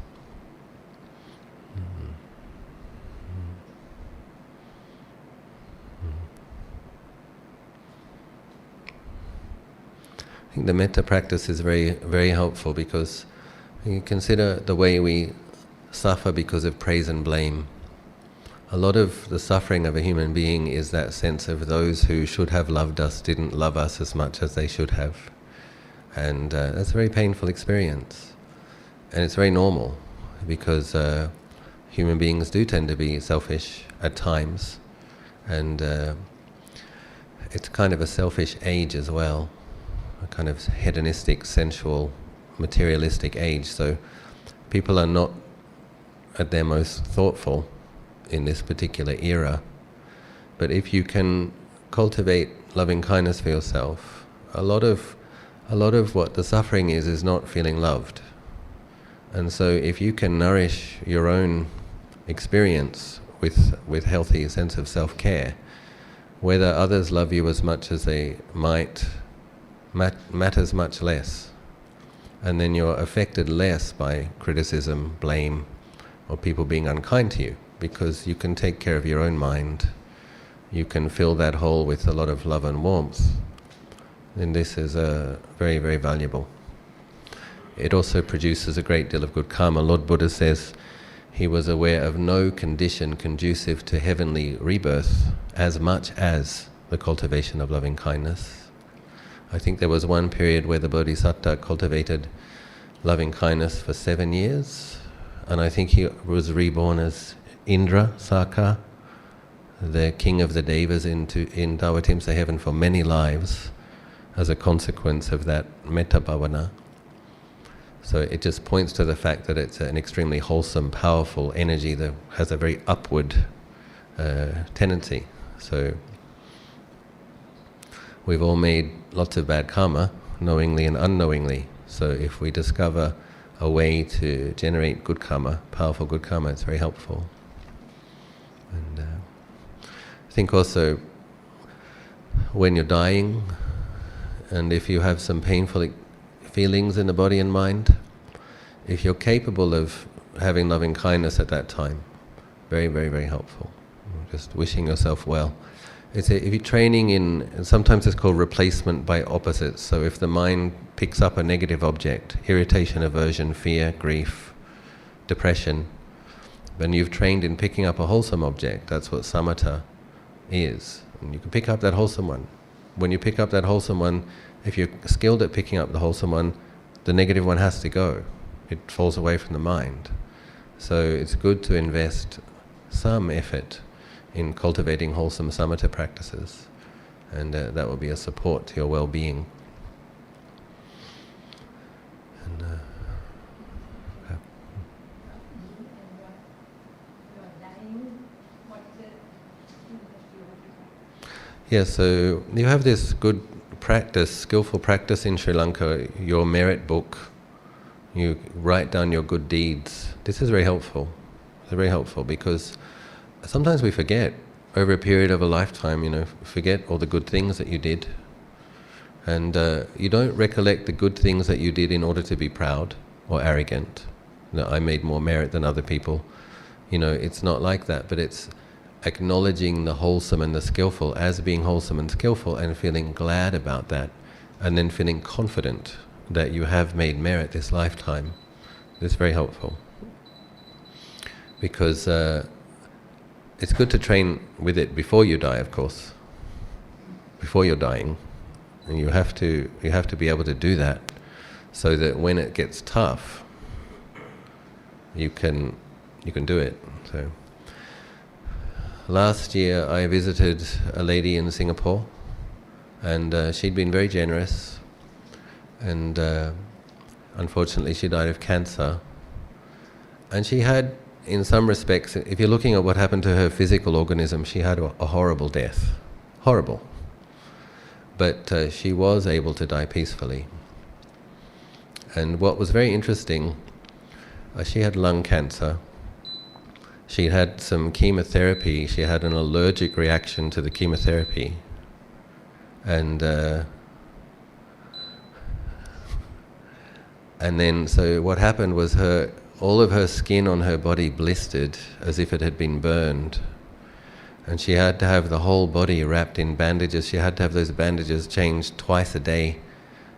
I think the metta practice is very, very helpful, because you consider the way we suffer because of praise and blame. A lot of the suffering of a human being is that sense of those who should have loved us didn't love us as much as they should have. And that's a very painful experience. And it's very normal, because human beings do tend to be selfish at times. And it's kind of a selfish age as well, a kind of hedonistic, sensual, materialistic age. So people are not at their most thoughtful in this particular era. But if you can cultivate loving kindness for yourself, a lot of what the suffering is not feeling loved. And so if you can nourish your own experience with healthy sense of self-care, whether others love you as much as they might matters much less. And then you're affected less by criticism, blame, or people being unkind to you, because you can take care of your own mind. You can fill that hole with a lot of love and warmth. And this is very, very valuable. It also produces a great deal of good karma. Lord Buddha says he was aware of no condition conducive to heavenly rebirth as much as the cultivation of loving kindness. I think there was one period where the Bodhisattva cultivated loving kindness for 7 years, and I think he was reborn as Indra, Saka, the king of the Devas in Dawatimsa heaven for many lives, as a consequence of that metta bhavana. So it just points to the fact that it's an extremely wholesome, powerful energy that has a very upward tendency. So we've all made lots of bad karma, knowingly and unknowingly. So if we discover a way to generate good karma, powerful good karma, it's very helpful. And I think also when you're dying, and if you have some painful feelings in the body and mind, if you're capable of having loving kindness at that time, very, very, very helpful. Just wishing yourself well. If you're training in, sometimes it's called replacement by opposites. So if the mind picks up a negative object, irritation, aversion, fear, grief, depression, then you've trained in picking up a wholesome object. That's what samatha is. And you can pick up that wholesome one. When you pick up that wholesome one, if you're skilled at picking up the wholesome one, the negative one has to go. It falls away from the mind. So it's good to invest some effort in cultivating wholesome samatha practices, and that will be a support to your well-being. And, yeah, so you have this good practice, skillful practice in Sri Lanka, your merit book. You write down your good deeds. This is very helpful. It's very helpful because sometimes we forget, over a period of a lifetime, forget all the good things that you did. And you don't recollect the good things that you did in order to be proud or arrogant. I made more merit than other people. It's not like that, but it's acknowledging the wholesome and the skillful as being wholesome and skillful and feeling glad about that, and then feeling confident that you have made merit this lifetime. It's very helpful. Because it's good to train with it before you die, of course. Before you're dying. And you have to be able to do that so that when it gets tough, you can do it. So last year I visited a lady in Singapore, and she'd been very generous, and unfortunately she died of cancer. And she had, in some respects, if you're looking at what happened to her physical organism, she had a horrible death. Horrible. But she was able to die peacefully. And what was very interesting, she had lung cancer. She had some chemotherapy. She had an allergic reaction to the chemotherapy. And then, so what happened was all of her skin on her body blistered as if it had been burned. And she had to have the whole body wrapped in bandages. She had to have those bandages changed twice a day.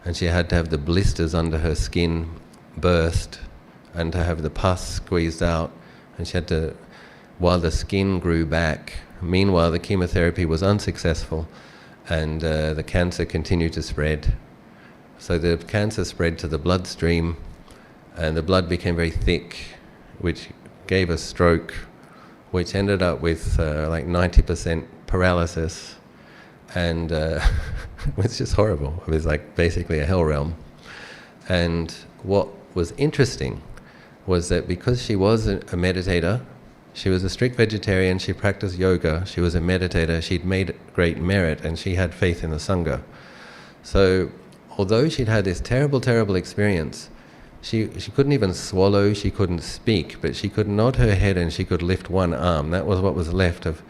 And she had to have the blisters under her skin burst and to have the pus squeezed out. And she had to, while the skin grew back, meanwhile the chemotherapy was unsuccessful and the cancer continued to spread. So the cancer spread to the bloodstream, and the blood became very thick, which gave a stroke, which ended up with like 90% paralysis, and it's just horrible. It was like basically a hell realm. And what was interesting was that because she was a meditator, she was a strict vegetarian, she practiced yoga, she was a meditator, she'd made great merit, and she had faith in the Sangha. So although she'd had this terrible, terrible experience, she couldn't even swallow, she couldn't speak, but she could nod her head and she could lift one arm. That was what was left of.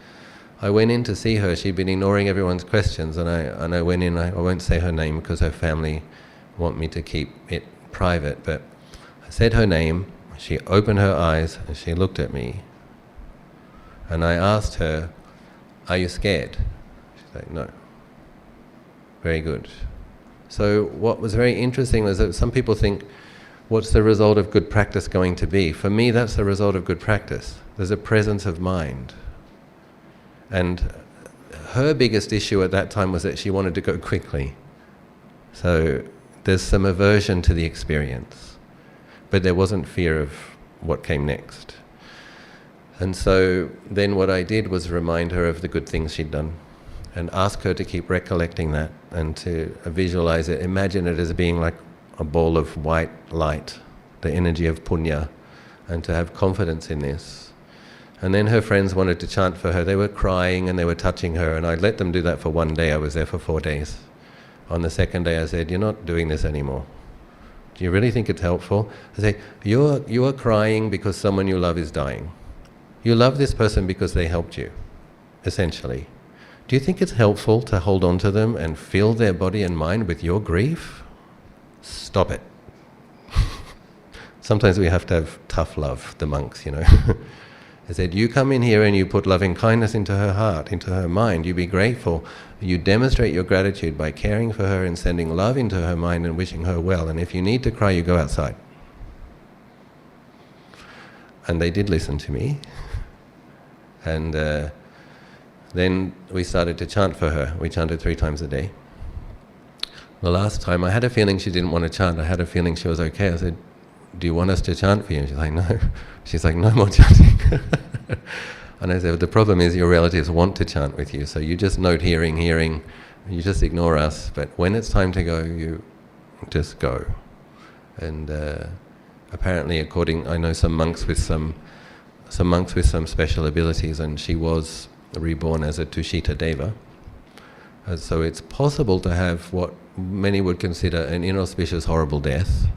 I went in to see her. She'd been ignoring everyone's questions, and I went in. I won't say her name because her family want me to keep it private, but I said her name. She opened her eyes and she looked at me. And I asked her, "Are you scared?" She's like, "No." Very good. So what was very interesting was that some people think, what's the result of good practice going to be? For me, that's the result of good practice. There's a presence of mind. And her biggest issue at that time was that she wanted to go quickly. So there's some aversion to the experience. But there wasn't fear of what came next. And so then what I did was remind her of the good things she'd done and ask her to keep recollecting that and to visualize it, imagine it as being like a ball of white light, the energy of punya, and to have confidence in this. And then her friends wanted to chant for her. They were crying and they were touching her, and I let them do that for one day. I was there for 4 days. On the second day I said, "You're not doing this anymore. Do you really think it's helpful?" I say, you are crying because someone you love is dying. You love this person because they helped you, essentially. Do you think it's helpful to hold on to them and fill their body and mind with your grief? Stop it. Sometimes we have to have tough love, the monks, you know. They said, you come in here and you put loving kindness into her heart, into her mind, you be grateful. You demonstrate your gratitude by caring for her and sending love into her mind and wishing her well. And if you need to cry, you go outside. And they did listen to me. And then we started to chant for her. We chanted 3 times a day. The last time, I had a feeling she didn't want to chant. I had a feeling she was okay. I said, do you want us to chant for you? And she's like, no. She's like, no more chanting. And I said, well, the problem is your relatives want to chant with you, so you just note hearing, you just ignore us. But when it's time to go, you just go. And apparently, I know some monks with some special abilities, and she was reborn as a Tushita Deva. So it's possible to have what many would consider an inauspicious, horrible death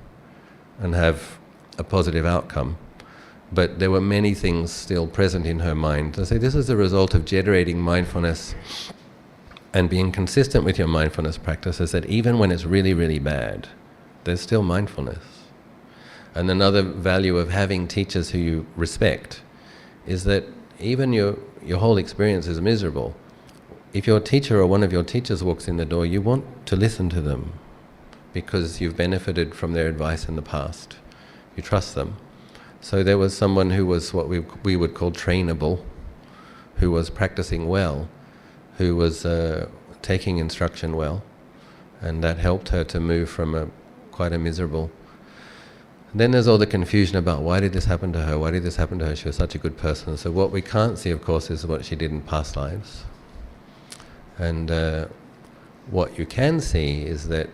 and have a positive outcome. But there were many things still present in her mind. I say this is a result of generating mindfulness and being consistent with your mindfulness practices, that even when it's really, really bad, there's still mindfulness. And another value of having teachers who you respect is that even your whole experience is miserable. If your teacher or one of your teachers walks in the door, you want to listen to them because you've benefited from their advice in the past. You trust them. So there was someone who was what we would call trainable, who was practicing well, who was taking instruction well, and that helped her to move from quite a miserable. Then there's all the confusion about why did this happen to her, why did this happen to her, she was such a good person. So what we can't see, of course, is what she did in past lives. And what you can see is that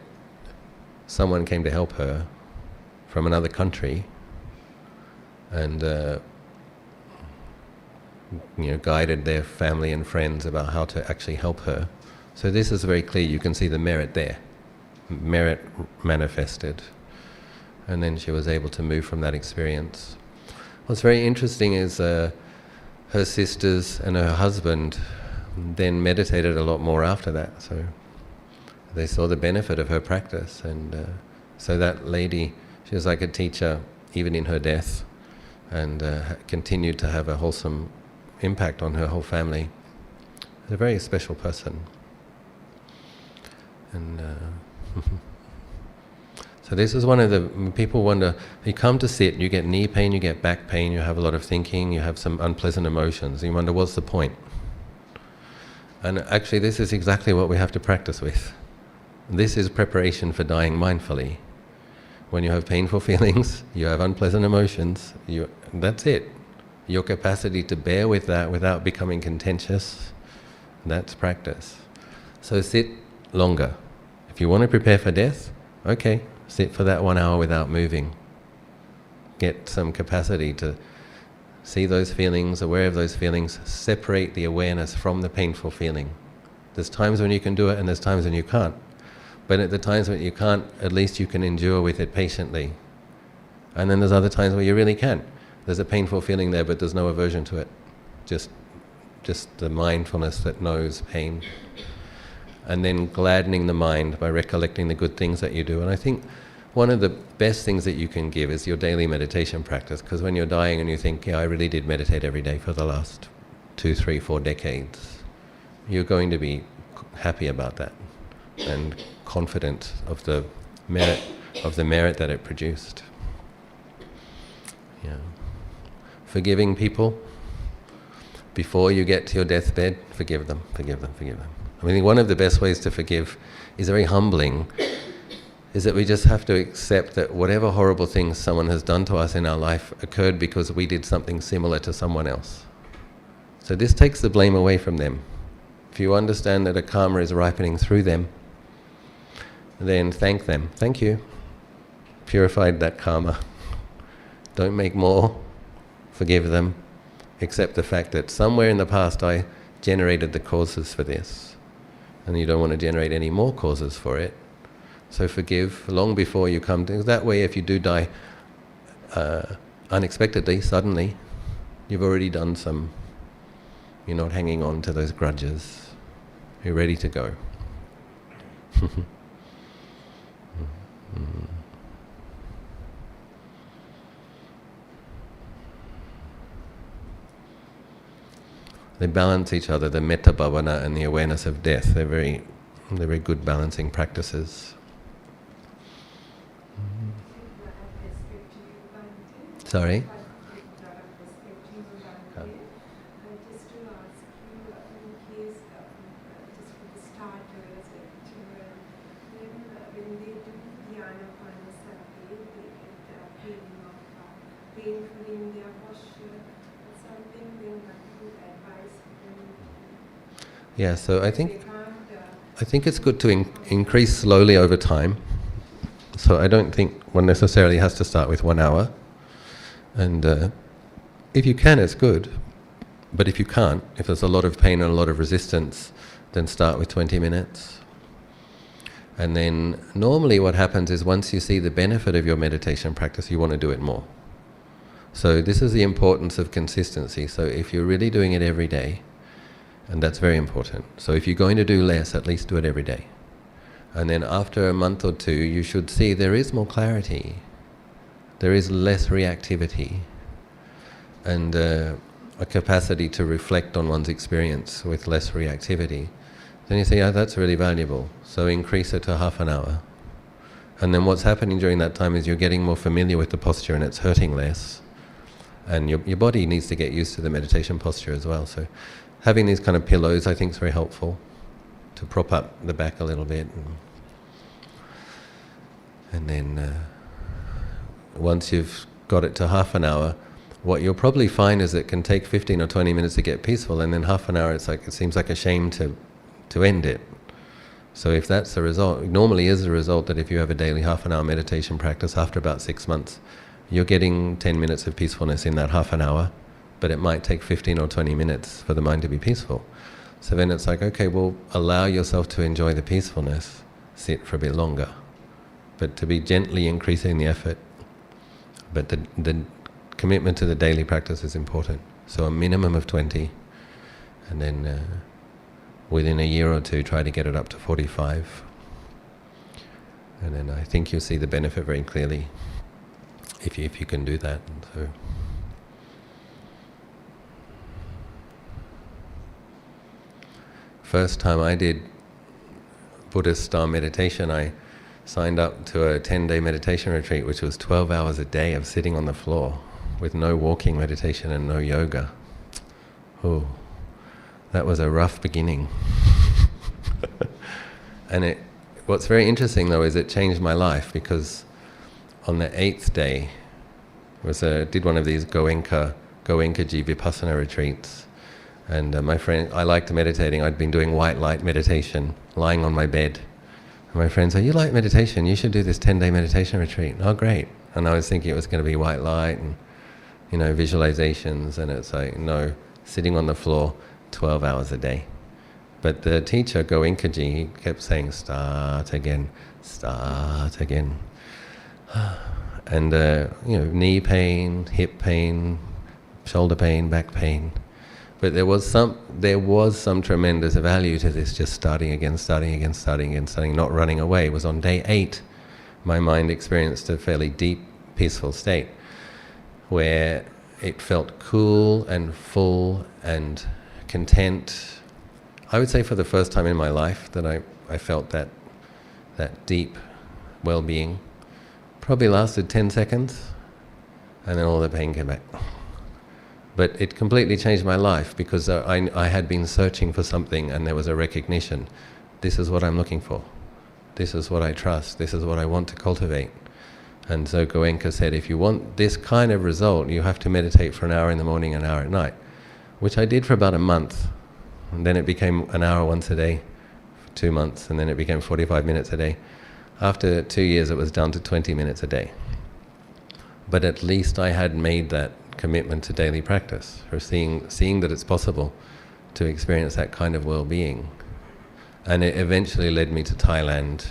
someone came to help her from another country and guided their family and friends about how to actually help her. So this is very clear, you can see the merit there, merit manifested. And then she was able to move from that experience. What's very interesting is her sisters and her husband then meditated a lot more after that. So they saw the benefit of her practice. And so that lady, she was like a teacher even in her death, and continued to have a wholesome impact on her whole family. A very special person. And so this is one of the, people wonder, you come to sit, you get knee pain, you get back pain, you have a lot of thinking, you have some unpleasant emotions, you wonder what's the point? And actually this is exactly what we have to practice with. This is preparation for dying mindfully. When you have painful feelings, you have unpleasant emotions, that's it. Your capacity to bear with that without becoming contentious, that's practice. So sit longer. If you want to prepare for death, okay, sit for that 1 hour without moving. Get some capacity to see those feelings, aware of those feelings, separate the awareness from the painful feeling. There's times when you can do it and there's times when you can't. But at the times when you can't, at least you can endure with it patiently. And then there's other times where you really can. There's a painful feeling there, but there's no aversion to it. Just the mindfulness that knows pain. And then gladdening the mind by recollecting the good things that you do. And I think one of the best things that you can give is your daily meditation practice, because when you're dying and you think, yeah, I really did meditate every day for the last 2, 3, 4 decades, you're going to be happy about that and confident of the merit that it produced. Yeah. Forgiving people before you get to your deathbed, forgive them. I mean, one of the best ways to forgive is very humbling, is that we just have to accept that whatever horrible things someone has done to us in our life occurred because we did something similar to someone else. So this takes the blame away from them. If you understand that a karma is ripening through them, then thank them. Thank you. Purified that karma. Don't make more. Forgive them. Accept the fact that somewhere in the past I generated the causes for this. And you don't want to generate any more causes for it. So forgive long before you come to... That way, if you do die unexpectedly, suddenly, you've already done some... You're not hanging on to those grudges. You're ready to go. They balance each other, the metta bhavana and the awareness of death. They're very good balancing practices. Sorry? Yeah, so I think it's good to increase slowly over time. So I don't think one necessarily has to start with 1 hour. And if you can, it's good. But if you can't, if there's a lot of pain and a lot of resistance, then start with 20 minutes. And then normally what happens is once you see the benefit of your meditation practice, you want to do it more. So this is the importance of consistency. So if you're really doing it every day, and that's very important. So if you're going to do less, at least do it every day. And then after a month or two, you should see there is more clarity. There is less reactivity. And a capacity to reflect on one's experience with less reactivity. Then you say, yeah, that's really valuable. So increase it to half an hour. And then what's happening during that time is you're getting more familiar with the posture and it's hurting less. And your body needs to get used to the meditation posture as well. So having these kind of pillows, I think, is very helpful to prop up the back a little bit. And then once you've got it to half an hour, what you'll probably find is it can take 15 or 20 minutes to get peaceful, and then half an hour, it seems like a shame to end it. So if that's the result, it normally is the result that if you have a daily half an hour meditation practice, after about 6 months, you're getting 10 minutes of peacefulness in that half an hour, but it might take 15 or 20 minutes for the mind to be peaceful. So then it's like, okay, well, allow yourself to enjoy the peacefulness, sit for a bit longer, but to be gently increasing the effort. But the commitment to the daily practice is important. So a minimum of 20, and then within a year or two, try to get it up to 45. And then I think you'll see the benefit very clearly if you can do that. So first time I did Buddhist style meditation, I signed up to a 10-day meditation retreat, which was 12 hours a day of sitting on the floor with no walking meditation and no yoga. Oh, that was a rough beginning. And what's very interesting though is it changed my life, because on the 8th day did one of these Goenka Vipassana retreats. And my friend, I liked meditating. I'd been doing white light meditation, lying on my bed. And my friend said, you like meditation, you should do this 10-day meditation retreat. Oh, great. And I was thinking it was going to be white light and, visualizations. And it's like, no, sitting on the floor 12 hours a day. But the teacher, Goenkaji, he kept saying, start again. And, knee pain, hip pain, shoulder pain, back pain. But there was some tremendous value to this, just starting again, not running away. It was on day 8, my mind experienced a fairly deep, peaceful state, where it felt cool and full and content. I would say for the first time in my life that I felt that deep well-being. Probably lasted 10 seconds, and then all the pain came back. But it completely changed my life, because I had been searching for something, and there was a recognition. This is what I'm looking for. This is what I trust. This is what I want to cultivate. And so Goenka said, if you want this kind of result, you have to meditate for an hour in the morning, an hour at night, which I did for about a month. And then it became an hour once a day for 2 months, and then it became 45 minutes a day. After 2 years, it was down to 20 minutes a day. But at least I had made that commitment to daily practice, or seeing that it's possible to experience that kind of well-being. And it eventually led me to Thailand.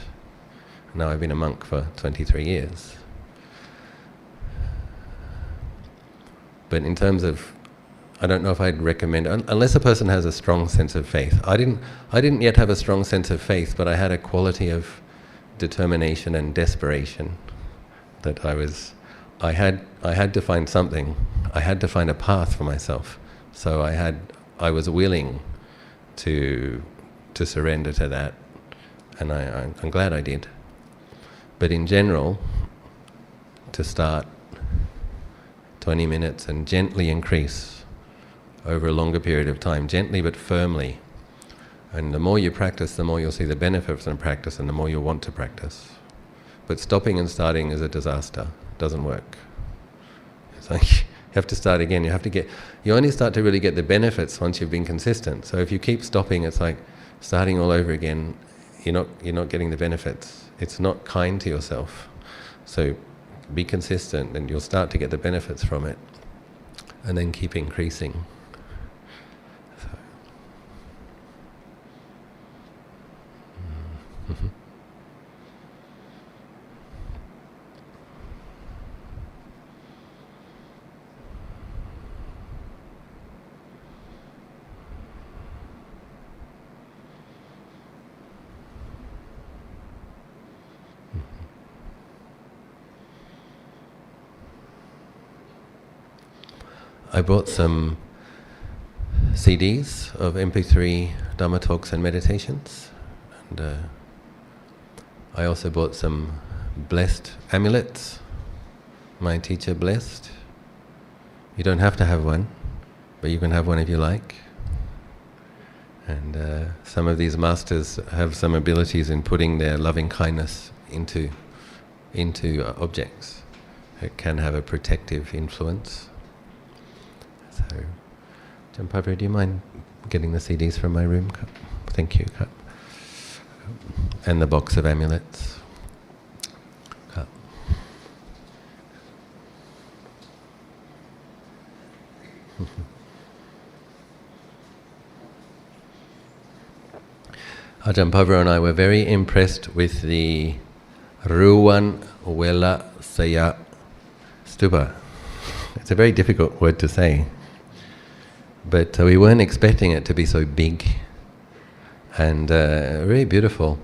Now I've been a monk for 23 years. But in terms of I don't know if I'd recommend, unless a person has a strong sense of faith. I didn't yet have a strong sense of faith, but I had a quality of determination and desperation that I had to find something. I had to find a path for myself. So I was willing to surrender to that, and I'm glad I did. But in general, to start 20 minutes and gently increase over a longer period of time, gently but firmly. And the more you practice, the more you'll see the benefits from practice, and the more you'll want to practice. But stopping and starting is a disaster. It doesn't work. It's like you have to start again. You only start to really get the benefits once you've been consistent. So if you keep stopping, it's like starting all over again. You're not getting the benefits. It's not kind to yourself. So be consistent, and you'll start to get the benefits from it, and then keep increasing. I bought some CDs of MP3 Dhamma talks and meditations, and I also bought some blessed amulets. My teacher blessed. You don't have to have one, but you can have one if you like. And some of these masters have some abilities in putting their loving kindness into objects. It can have a protective influence. So, Ajahn Pabra, do you mind getting the CDs from my room? Thank you. And the box of amulets. Ajahn Pabra and I were very impressed with the Ruwan Wela Saya stupa. It's a very difficult word to say. But we weren't expecting it to be so big and really beautiful.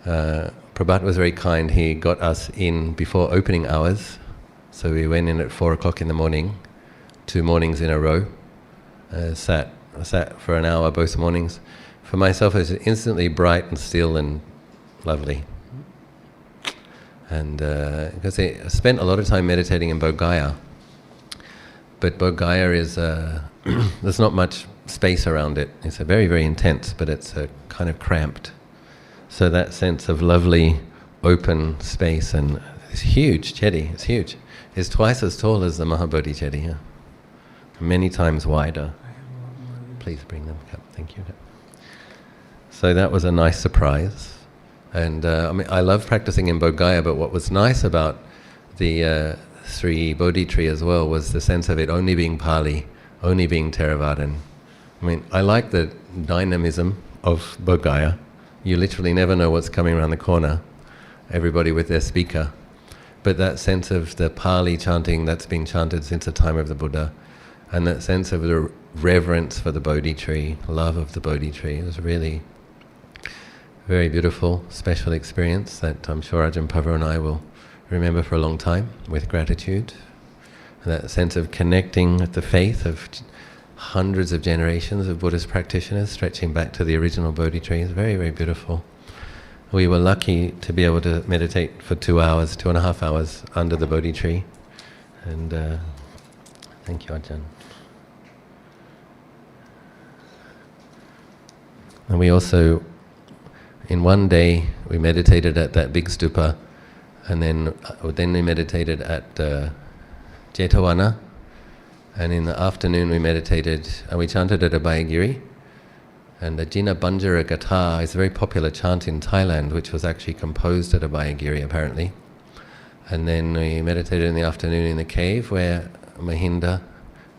Prabhat was very kind. He got us in before opening hours, so we went in at 4 o'clock in the morning, 2 mornings in a row. Sat for an hour both mornings. For myself, it was instantly bright and still and lovely. And because I spent a lot of time meditating in Bodh Gaya, but Bodh Gaya is there's not much space around it. It's a very, very intense, but it's kind of cramped. So that sense of lovely open space, and it's huge, Chedi, it's huge. It's twice as tall as the Mahabodhi Chedi, yeah? Many times wider. Please bring them up, thank you. So that was a nice surprise. And I love practicing in Bodh Gaya, but what was nice about the Sri Bodhi tree as well was the sense of it only being Pali, only being Theravadan. I like the dynamism of Bodh Gaya. You literally never know what's coming around the corner, everybody with their speaker. But that sense of the Pali chanting that's been chanted since the time of the Buddha, and that sense of the reverence for the Bodhi tree, love of the Bodhi tree, was really very beautiful, special experience that I'm sure Ajahn Pabra and I will remember for a long time with gratitude. And that sense of connecting with the faith of hundreds of generations of Buddhist practitioners stretching back to the original Bodhi tree is very, very beautiful. We were lucky to be able to meditate for 2 hours, 2.5 hours under the Bodhi tree. And thank you, Ajahn. And we also, in one day, we meditated at that big stupa, and then we meditated at Jetavana, and in the afternoon we meditated, and we chanted at Abhayagiri. And the Jina Banjara Gatha is a very popular chant in Thailand, which was actually composed at Abhayagiri apparently. And then we meditated in the afternoon in the cave where Mahinda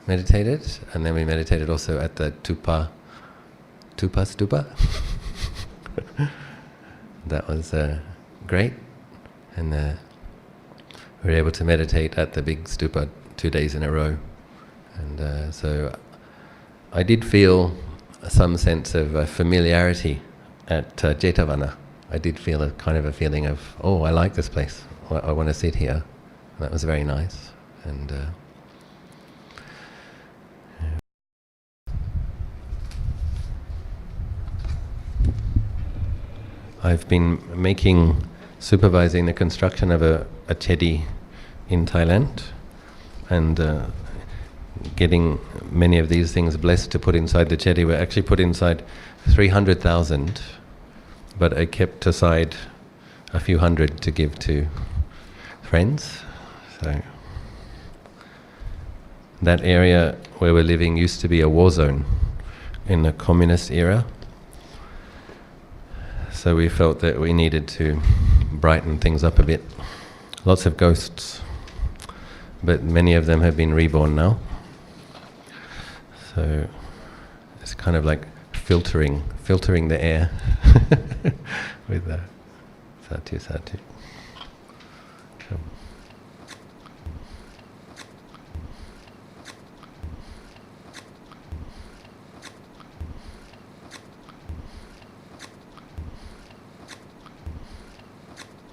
meditated, and then we meditated also at the Tupa Stupa. That was great, and we were able to meditate at the big stupa 2 days in a row. And so I did feel some sense of familiarity at Jetavana. I did feel a kind of a feeling of, oh, I like this place. I want to sit here. And that was very nice. And I've been supervising the construction of a chedi in Thailand, and getting many of these things blessed to put inside the chedi. Were actually put inside 300,000, but I kept aside a few hundred to give to friends. So that area where we're living used to be a war zone in the communist era. So we felt that we needed to brighten things up a bit. Lots of ghosts, but many of them have been reborn now. So it's kind of like filtering the air with that. Satu, satu.